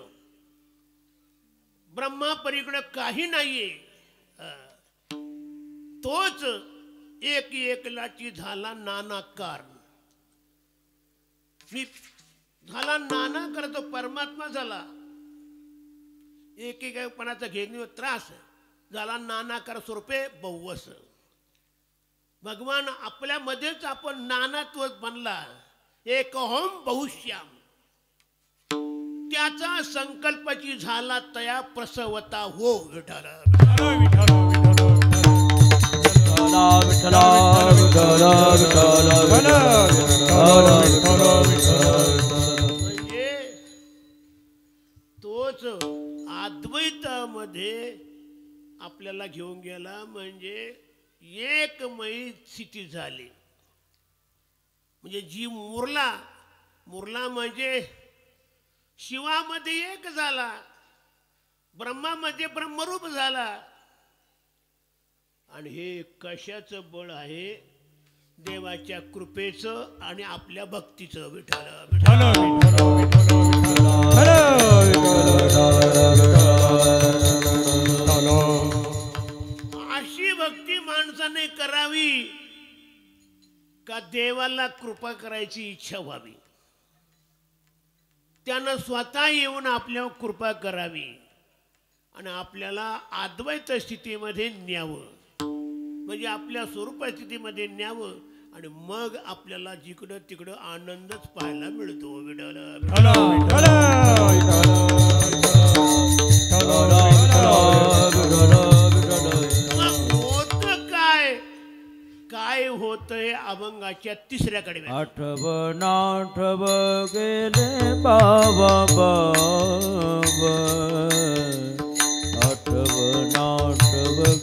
ब्रह्मा पलीकडे काही नाहीये. तोच एक एकलाची झाला नानाकार. झाला नाना करतो परमात्मा झाला. एकेकपणाचा घेणे त्रास झाला नानाकार स्वरूपे बहुवस. भगवान आपल्यामध्येच आपण नानात्व बनला. एक होम बहुश्याम. त्याचा संकल्पाची झाला तया प्रसवता हो विठ्ठल. म्हणजे तोच अद्वैतामध्ये आपल्याला घेऊन गेला. म्हणजे एकमयी स्थिती झाली. म्हणजे जी मुरला म्हणजे शिवामध्ये एक झाला, ब्रह्मामध्ये ब्रह्मरूप झाला. आणि हे कशाचं बळ आहे, देवाच्या कृपेचं आणि आपल्या भक्तीचं. विठ्ठल अशी भक्ती माणसाने करावी का देवाला कृपा करायची इच्छा व्हावी. त्यानं स्वतः येऊन आपल्यावर कृपा करावी आणि आपल्याला अद्वैत स्थितीमध्ये न्यावं. म्हणजे आपल्या स्वरूप स्थितीमध्ये न्यावं आणि मग आपल्याला जिकडं तिकडं आनंदच पाहायला मिळतो. होत काय होतंय अभंगाच्या तिसऱ्याकडे. आठव गेले बाबा बाबा, आठव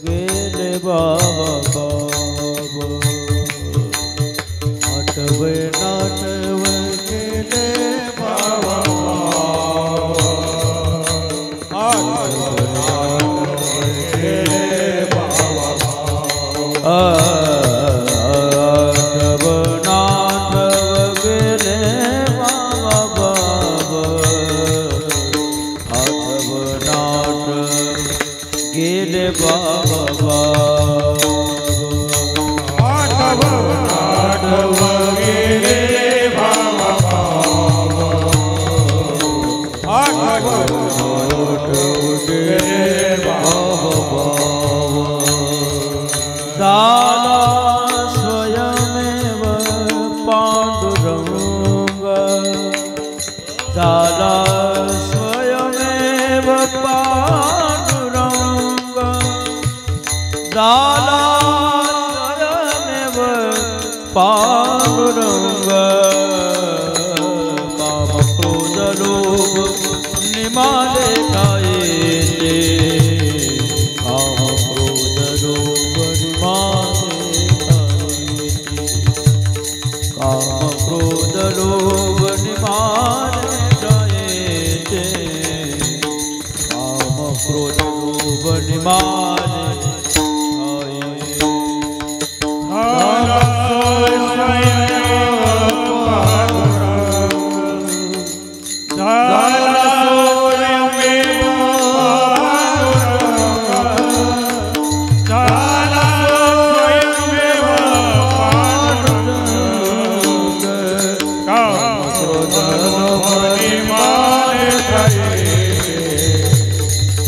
गेले बाबा बाबा, आठव गेले बाबा गेले बाबा. गेले बाबा आठव गेले बाबा, आठव गेले बाबा. झाला स्वयमेव पांडुरंग, झाला स्वयमेव पांडुरंग, झाला स्वयमेव पांडुरंग. काम क्रोध लोभ निमाले कायेचे, काम क्रोध लोभ निमाले कायेचे, काम क्रोध लोभ निमाले कायेचे, काम क्रोध लोभ निमाले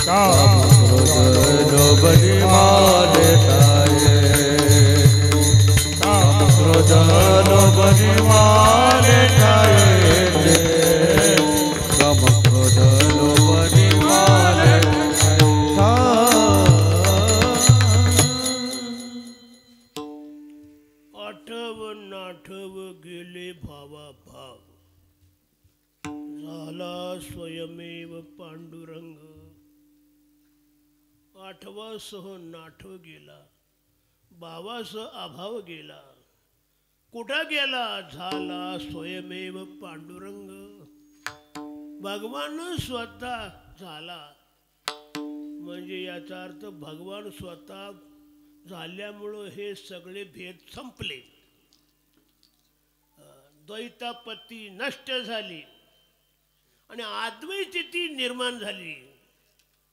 काम क्रोध बनिवाले ठायचे कम क्रोधलो बनिवाले आठव नाठव गेले भावा भाव झाला स्वयमेव पांडुरंग आठवासह नाठव गेला भावासह अभाव गेला कुठं गेला झाला स्वयमेव पांडुरंग भगवान स्वतः झाला म्हणजे याचा अर्थ भगवान स्वतः झाल्यामुळं हे सगळे भेद संपले द्वैतापत्ती नष्ट झाली आणि अद्वैती निर्माण झाली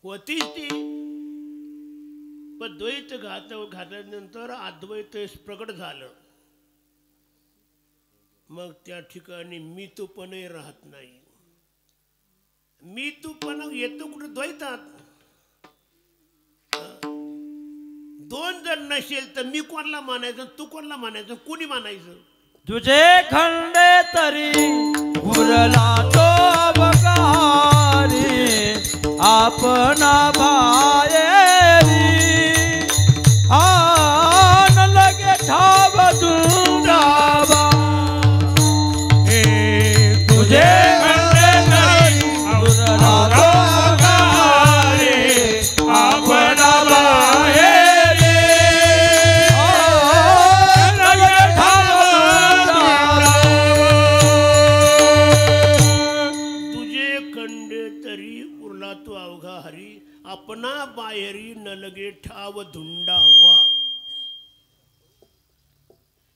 होतीच ती पण द्वैत घातल्यानंतर अद्वैत प्रकट झालं मग त्या ठिकाणी मी तूपणे राहत नाही मी तूपणा येतो कुठे द्वैतात दोन जर नसेल तर मी कोणाला मानायचं तू कोणाला मानायचं कोणी मानायचं तुझे खंडे तरी उरला तो बकारी आपणा बाहेरी आन लगे ठाव दुंडावा तुझे खंडे तरी उरला तो बकारी आपणा बाहेरी आन लगे ठाव तुझे खंडे तरी उरला तो अवघा हरी आपणा बाहेरी न लगे ठाव धुंडावा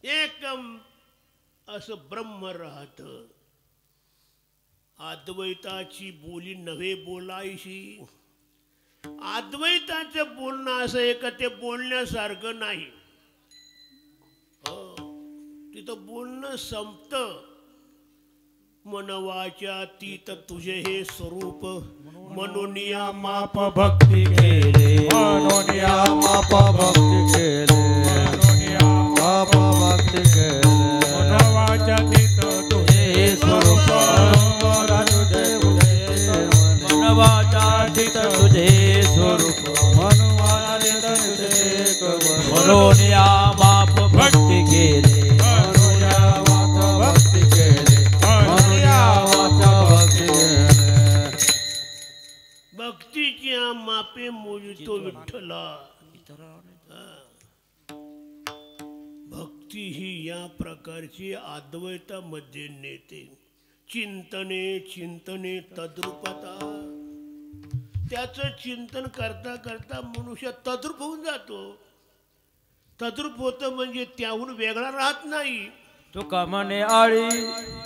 एकम असं ब्रह्म राहत अद्वैताची बोली नव्हे बोलायशी अद्वैताचं बोलणं असं आहे का ते बोलण्यासारखं नाही तिथं बोलणं संपतं मनवाच्या तीत तुझे हे स्वरूप मनोनिया माप भक्ती केले मनोनिया माप भक्ती केले माप भक्ती केले मनवाच्या तीत तुझे स्वरूप मनवाच्या तीत तुझे स्वरूप मनवाच्या तुझे मनोनिया माप भक्ती केले भक्ती केले भक्ती केले भक्तीच्या मापे मोजितो विठ्ठला भक्ती ही या प्रकारची अद्वैतामध्ये नेते चिंतने चिंतने तद्रूपता त्याचं चिंतन करता करता मनुष्य तद्रूप होऊन जातो तद्रूप होतं म्हणजे त्याहून वेगळा राहत नाही तुका म्हणे आळी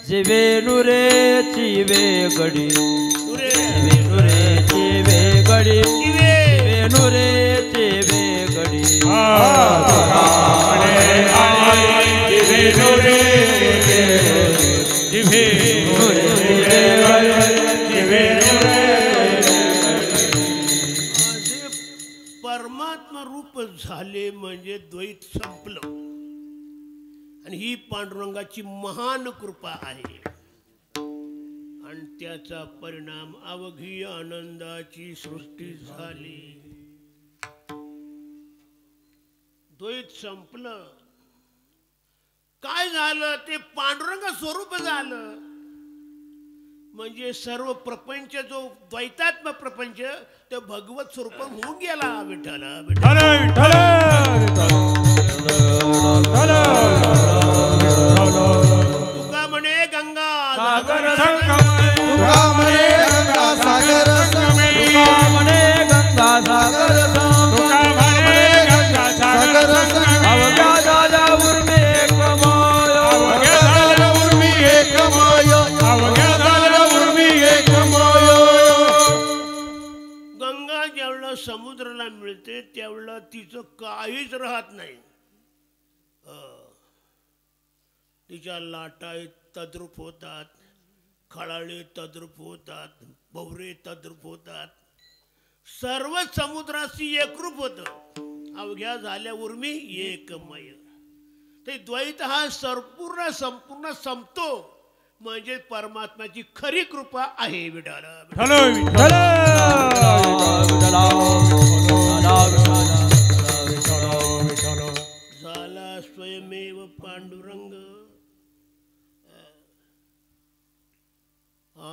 जिवे नुरे चिवे गडी जिवे नुरे चिवे गडी जिवे नुरे चिवे गडी जिवे नुरे जिवे नुरे जिवे नुरे परमात्मा रूप झाले म्हणजे द्वैत संपलं आणि ही पांडुरंगाची महान कृपा आहे आणि त्याचा परिणाम अवघी आनंदाची सृष्टी झाली द्वैत संपलं काय झालं ते पांडुरंग स्वरूप झालं म्हणजे सर्व प्रपंच जो द्वैतात्म प्रपंच ते भगवत स्वरूप होऊन गेला विठ्ठला तुका म्हणे गंगा सागर तुका म्हणे गंगा सागर तुका म्हणे गंगा सागर तुका म्हणे गंगा सागर अवघ्या दादा उर्मी एक माय अवघ्या दादा उर्मी एक माय अवघ्या दादा उर्मी एक माय गंगा ज्यावेळेला समुद्राला मिळते त्यावेळेला तिचं काहीच राहत नाही तिच्या लाटा तद्रूप होतात खळाळे तद्रूप होतात भवरे तद्रूप होतात सर्व समुद्राशी एकरूप होतं अवघ्या झाल्या उर्मी एकमय ते द्वैत हा संपूर्ण संपतो म्हणजे परमात्म्याची खरी कृपा आहे विठाल. हॅलो विठ्ठल झाला स्वयमेव पांडुरंग.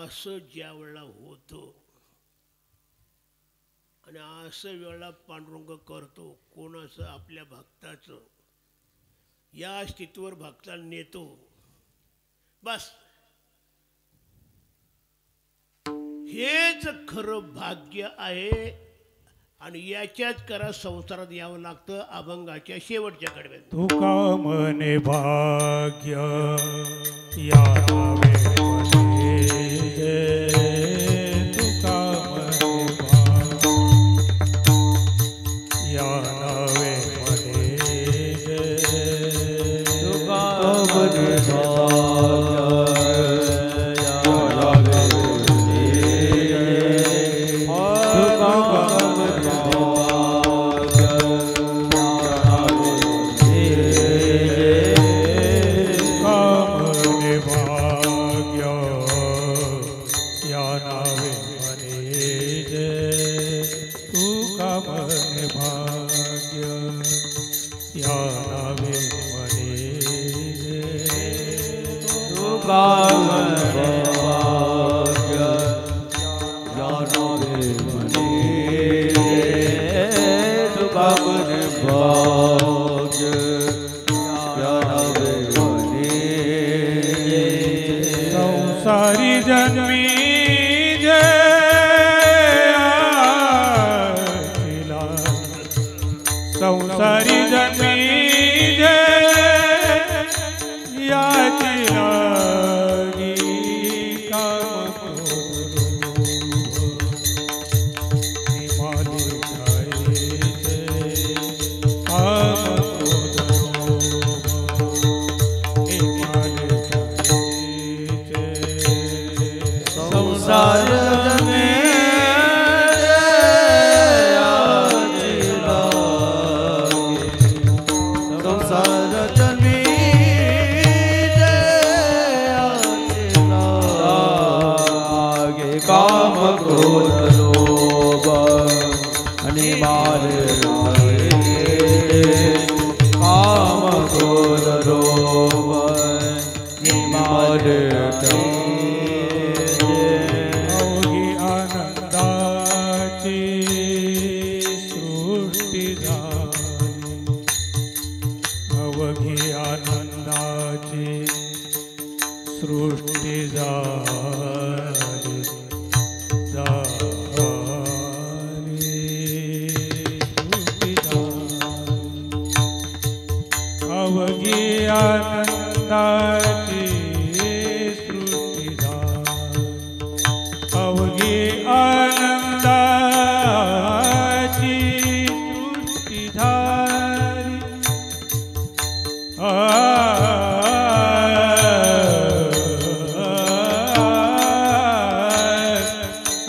असं ज्या वेळेला होतो आणि असं वेळेला पांडुरंग करतो कोणाचं आपल्या भक्ताचं या स्थितीवर भक्ताला नेतो. बस हेच खरं भाग्य आहे आणि याच्याच करा संसारात यावं लागतं अभंगाच्या शेवटच्या कडव्यात. तुका मने भाग्य या नावे म्हणे तुका मने भाग्य या नावे म्हणे तुका मने संसारी जन्मी संसारी जन्मी याची लागी काम हिमालय जायचे काम संसार काम क्रोध लोभ आणि मार काम क्रोध लोभ आणि मार अवघी आनंदाची सृष्टी झाली अवघी आनंदाची सृष्टी झाली अवघी आनंदाची सृष्टी झाली अवघी आनंदाची सृष्टी झाली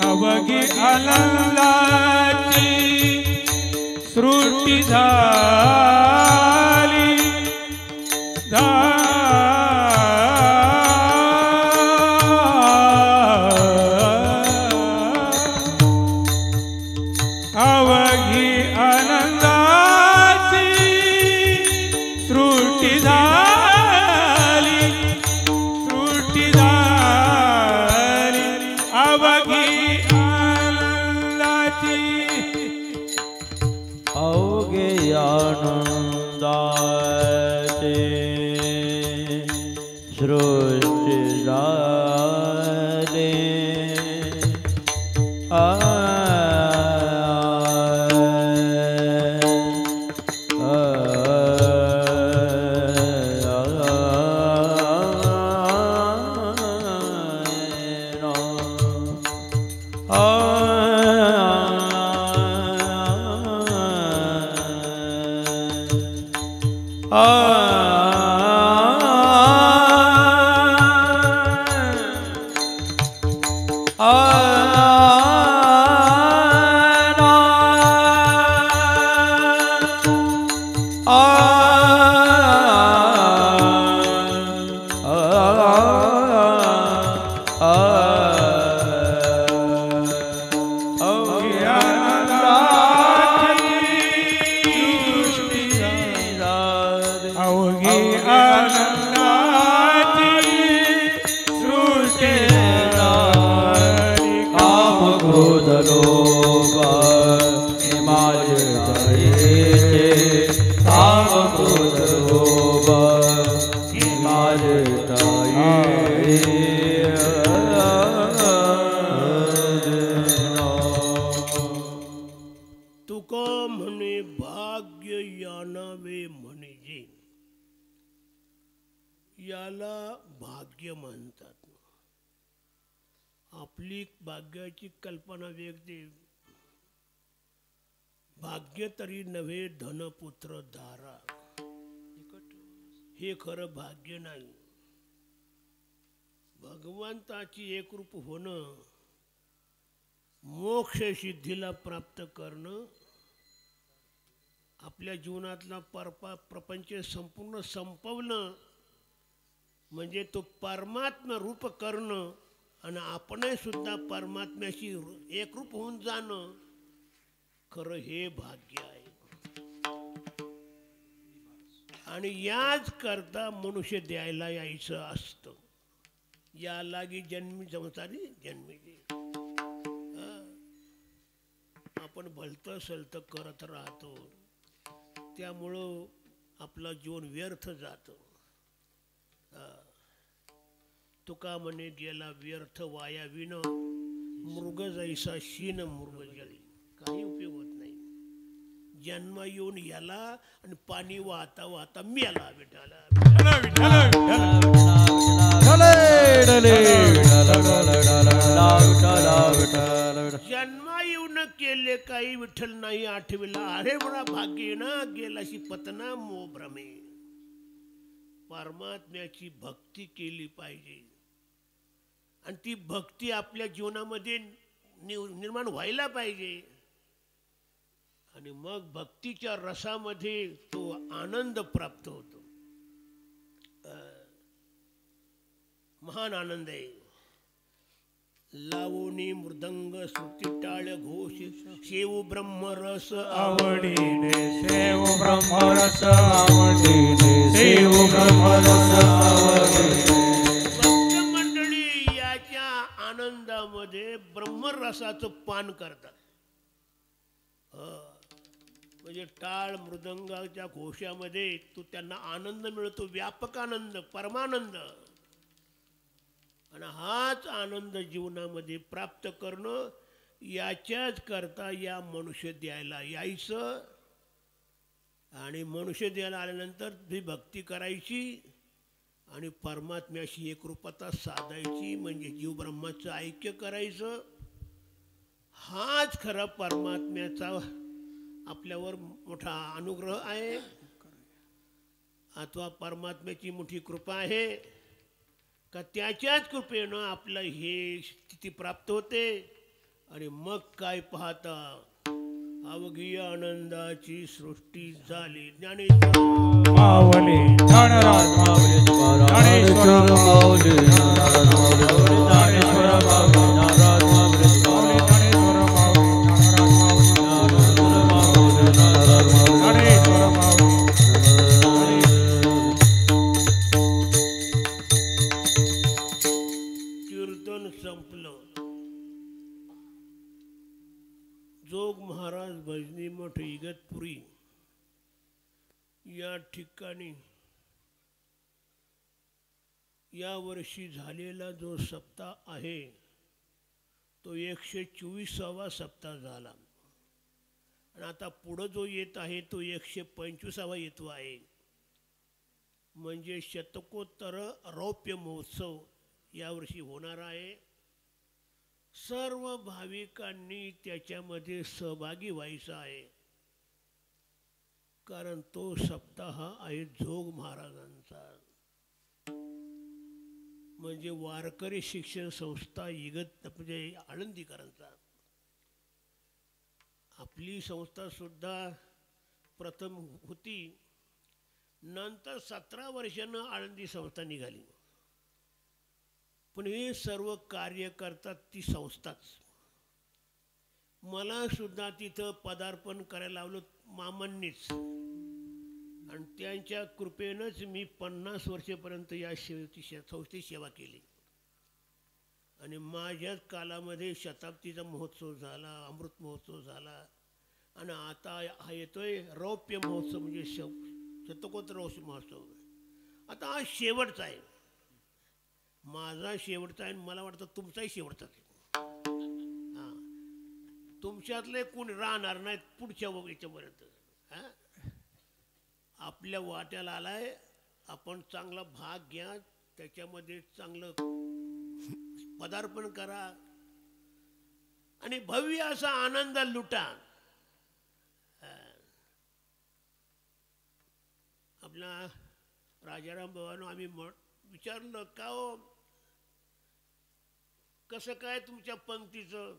अवघी आनंदाची सृष्टी झाली अवघी आनंदाची सृष्टी झाली सृष्टी झाली अवघी आनंदाची अवघे आनंदाचे सृष्टी झाली आ अवघी आनंदाची सृष्टी काम क्रोध लोभ माझे जाईचे काम क्रोध लोभ माझे तुका म्हणे भाग्य यानावे म्हणजे याला भाग्य म्हणतात. आपली भाग्याची कल्पना वेगळी. भाग्य तरी नव्हे धनपुत्र धारा, हे खरं भाग्य नाही. भगवंताची एकरूप होणं, मोक्ष सिद्धीला प्राप्त करणं, आपल्या जीवनातला प्रपंच संपूर्ण संपवणं म्हणजे तो परमात्मा रूप करणं आणि आपणही सुद्धा परमात्म्याशी एकरूप होऊन जाणं, खरं हे भाग्य आहे. आणि याच करता मनुष्य द्यायला यायचं असतं. या लागी जन्मी संसारी जन्मी. आपण भलतं सलतं करत राहतो, त्यामुळं आपलं जीवन व्यर्थ जातं. तुका म्हणे गेला व्यर्थ वाया विण, मृग जैसा शीन मृग जळी. काही उपयोग होत नाही. जन्म येऊन याला आणि पाणी वाहता वाहता मेला. विठाला जन्म येऊन केले काही विठ्ठल नाही आठविला. अरे बडा भाग्य ना गेलाशी पतना मोभ्रमे. परमात्म्याची भक्ती केली पाहिजे आणि ती भक्ती आपल्या जीवनामध्ये निर्माण व्हायला पाहिजे. आणि मग भक्तीच्या रसामध्ये तो आनंद प्राप्त होतो. महान आनंद आहे. लावणी मृदंग श्रुती टाळ घोष शेव ब्रह्मरस आवडीने सेव ब्रह्मरस आवडीने सेव ब्रह्मरस आवडीने. भक्त मंडळी याच्या आनंदामध्ये ब्रह्मरसाचं पान करतात. म्हणजे टाळ मृदंगाच्या घोषामध्ये तो त्यांना आनंद मिळतो, व्यापक आनंद, परमानंद. आणि हाच आनंद जीवनामध्ये प्राप्त करणं, याच्याच करता या मनुष्य द्यायला यायचं. आणि मनुष्य द्यायला आल्यानंतर ती भक्ती करायची आणि परमात्म्याशी एकरूपता साधायची, म्हणजे जीव ब्रह्माचं ऐक्य करायचं. हाच खरा परमात्म्याचा आपल्यावर मोठा अनुग्रह आहे, अथवा परमात्म्याची मोठी कृपा आहे का त्याच्याच कृपेनं आपलं हे स्थिती प्राप्त होते. आणि मग काय पाहता, अवघी आनंदाची सृष्टी झाली. ज्ञानेश्वर मावली ज्ञानराज मावली ज्ञानेश्वर मावली ज्ञानराज मावली ज्ञानेश्वर मावली ज्ञानराज मावली ज्ञानेश्वर मावली ज्ञानराज मावली ज्ञानेश्वर मावली. कीर्तन संपलं. जोग महाराज भजनी मठ इगतपुरी या ठिकाणी या वर्षी झालेला जो सप्ताह आहे तो 124वा सप्ताह झाला. आणि आता पुढं जो येत आहे तो 125वा येतो आहे. म्हणजे शतकोत्तर रौप्य महोत्सव यावर्षी होणार आहे. सर्व भाविकांनी त्याच्यामध्ये सहभागी व्हायचं आहे, कारण तो सप्ताह आहे जोग महाराजांचा. म्हणजे वारकरी शिक्षण संस्था म्हणजे आळंदीकरांचा. आपली संस्था सुद्धा प्रथम होती, नंतर 17 वर्षानं आळंदी संस्था निघाली. पण हे सर्व कार्य करतात ती संस्थाच. मला सुद्धा तिथं पदार्पण करायला लावलं मामांनीच, आणि त्यांच्या कृपेनंच मी 50 वर्षेपर्यंत या संस्थेची सेवा केली. आणि माझ्याच कालामध्ये शताब्दीचा महोत्सव झाला, अमृत महोत्सव झाला, आणि आता हा येतोय रौप्य महोत्सव, म्हणजे शतकोत्तर रौप्य महोत्सव. आता हा शेवटचा आहे, माझा शेवटचा आहे, मला वाटतं तुमचाही शेवटचा आहे. हां, तुमच्यातले कोणी राहणार नाहीत पुढच्या याच्यापर्यंत. हां, आपल्या वाट्याला आलाय, आपण चांगला भाग घ्या, त्याच्यामध्ये चांगलं पदार्पण करा आणि भव्य असा आनंद लुटा. आपला राजाराम बाबांनो आम्ही विचारलं का हो, कसं काय तुमच्या पंक्तीचं?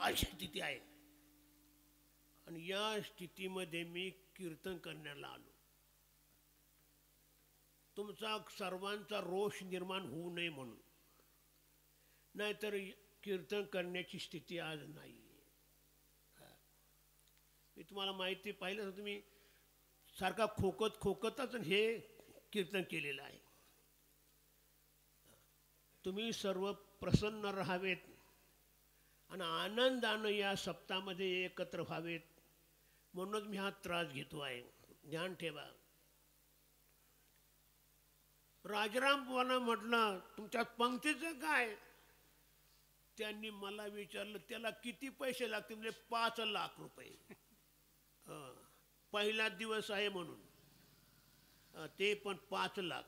अशी स्थिती आहे, आणि या स्थितीमध्ये मी कीर्तन करण्याला आलो. तुमचा सर्वांचा रोष निर्माण होऊ नये म्हणून, नाहीतर कीर्तन करण्याची स्थिती आज नाही. मी तुम्हाला माहिती पाहिलं, तुम्ही सारखा खोकतच हे कीर्तन केलेलं आहे. तुम्ही सर्व प्रसन्न राहावेत आणि आनंदानं या सप्ताहामध्ये एकत्र व्हावेत म्हणूनच मी हा त्रास घेतो आहे. ध्यान ठेवा. राजाराम बुवांना म्हटलं तुमच्या पंक्तीचं काय? त्यांनी मला विचारलं त्याला किती पैसे लागतील? म्हणजे 5 लाख रुपये. पहिला दिवस आहे म्हणून, ते पण 5 लाख.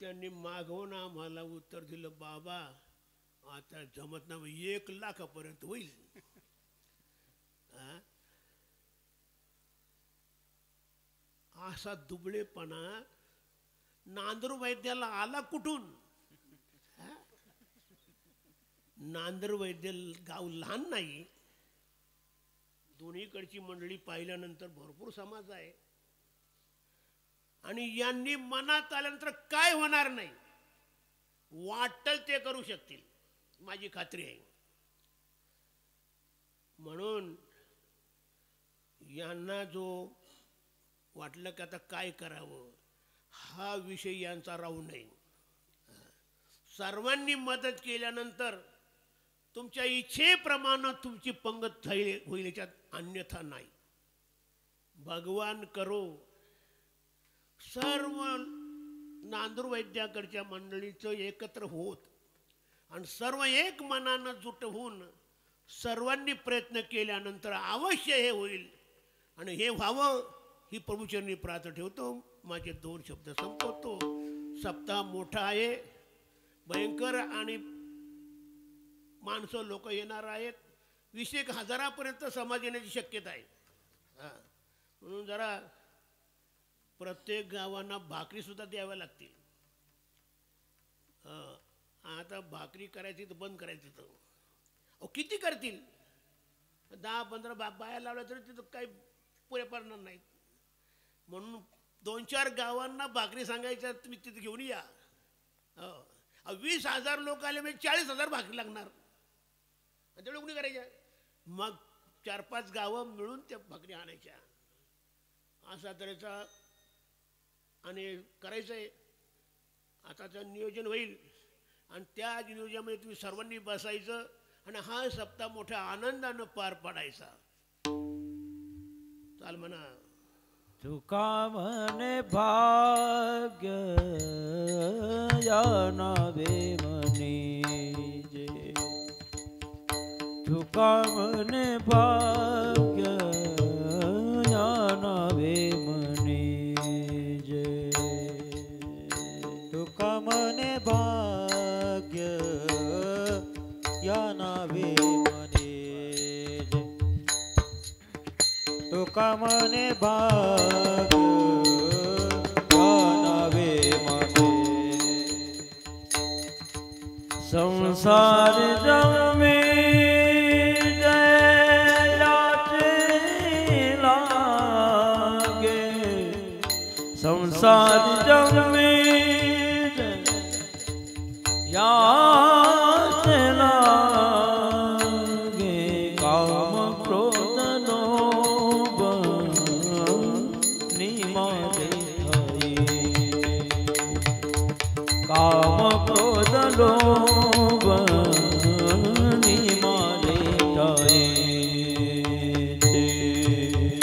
त्यांनी मागवून आम्हाला उत्तर दिलं, बाबा आता जमत नाही, 1 लाखापर्यंत होईल. असा दुबळेपणा नांदूर वैद्याला आला कुठून? नांदूर वैद्य गाव लहान नाही, दोन्हीकडची मंडळी पाहिल्यानंतर भरपूर समाज आहे, आणि यांनी मनात आल्यानंतर काय होणार नाही, वाटेल ते करू शकतील, माझी खात्री आहे. म्हणून यांना जो वाटलं की आता काय करावं, हा विषय यांचा राहू नये. सर्वांनी मदत केल्यानंतर तुमच्या इच्छेप्रमाणे तुमची पंगत होईल, याच्यात अन्यथा नाही. भगवान करो सर्व नांदूर वैद्याकडच्या मंडळीचं एकत्र होत आणि सर्व एक मनानं जुट होऊन सर्वांनी प्रयत्न केल्यानंतर अवश्य हे होईल, आणि हे व्हावं ही प्रभूचरणी प्रार्थना ठेवतो. माझे 2 शब्द संपवतो. सप्ताह मोठा आहे, भयंकर, आणि माणसं लोक येणार आहेत. 20,000 समाज येण्याची शक्यता आहे. म्हणून जरा प्रत्येक गावांना भाकरी सुद्धा द्याव्या लागतील. आता भाकरी करायची तर बंद करायची तर किती करतील? 10-15 बाया लावल्या तरी तिथं काही पुरे पडणार नाहीत. म्हणून 2-4 गावांना भाकरी सांगायच्या, तुम्ही तिथे घेऊन या. 20,000 लोक आले म्हणजे 40,000 भाकरी लागणार. तेवढं कुणी करायच्या? मग 4-5 गावं मिळून त्या भाकरी आणायच्या. असा तऱ्हेचा आणि करायचं आहे. आताचं नियोजन होईल आणि त्या नियोजनामध्ये तुम्ही सर्वांनी बसायचं आणि हा सप्ताह मोठ्या आनंदानं पार पाडायचा. चाल म्हणा. तुका म्हणे भाग्य या नावे म्हणे जे, तुका म्हणे भाग्य या नावे म्हणे जे, तुका म्हणे भाग्य या नावे म्हणे जे, तुका म्हणे भाग्य या नावे म्हणे, संसार जन्मी जयाचे ला संसार जन्मे यास लागे काम क्रोध लोभ निमाले थाई काम क्रोध लोभ निमाले थाई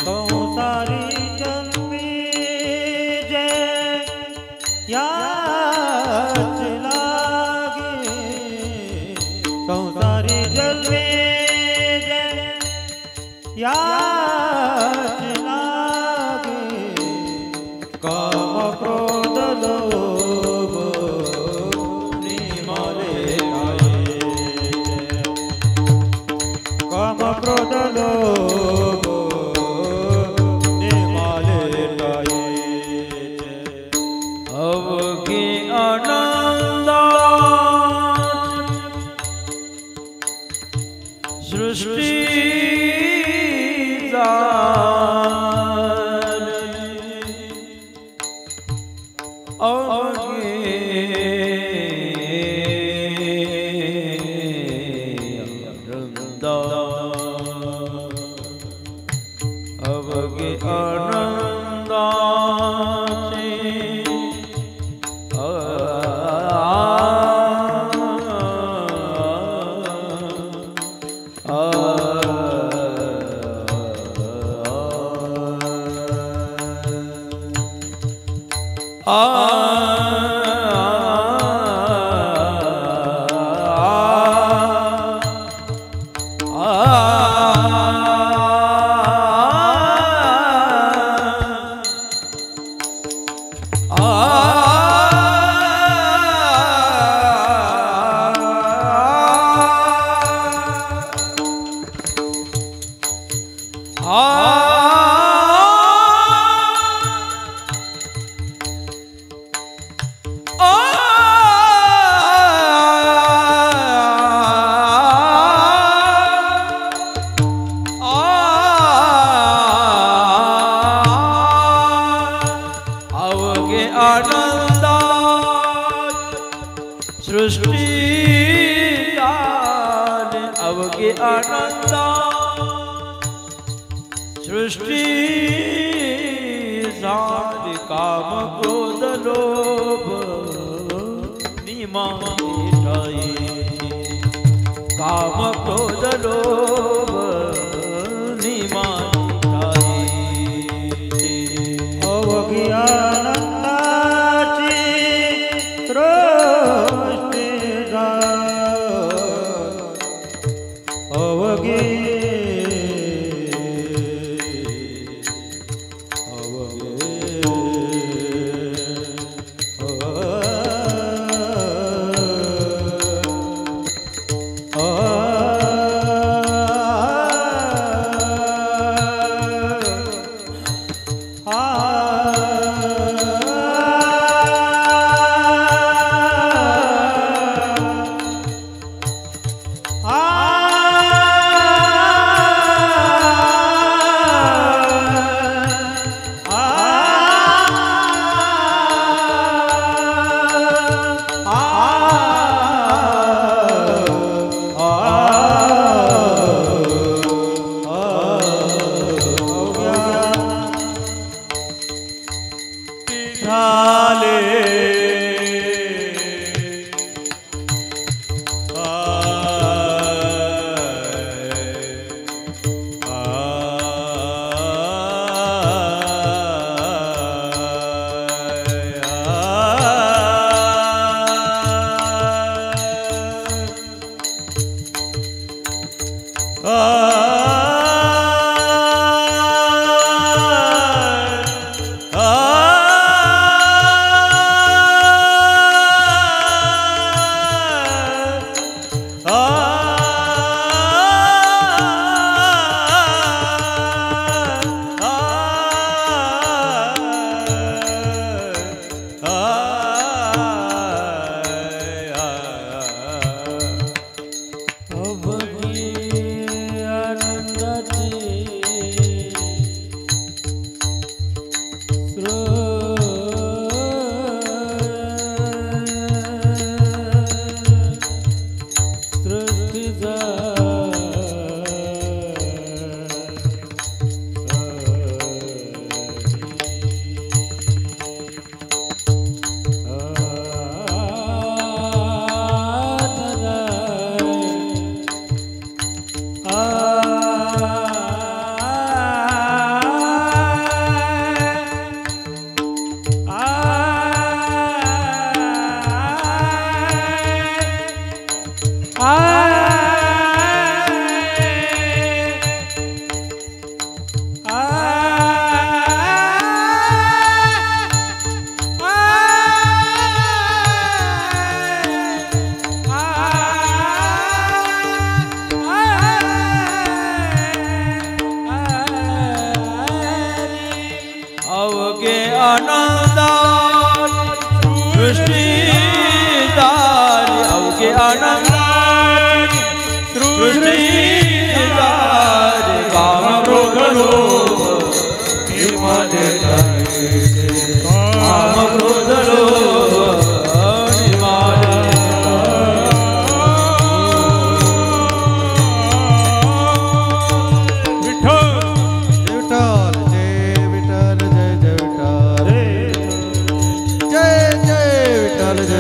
संसारी जन्मे जे याच लागे संसारी जन्मे जे याच लागे काम क्रोध लोभ निमाले थाई काम क्रोध लोभ अवघे आनंदा सृष्टी अवघे आनंदा सृष्टी अवघे आनंदा सृष्टी सारे काम क्रोध लोभ निमाले ठाई काम क्रोध लोभ निमाले ठाई अवघी आनंदाची सृष्टी अवघी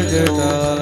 जटा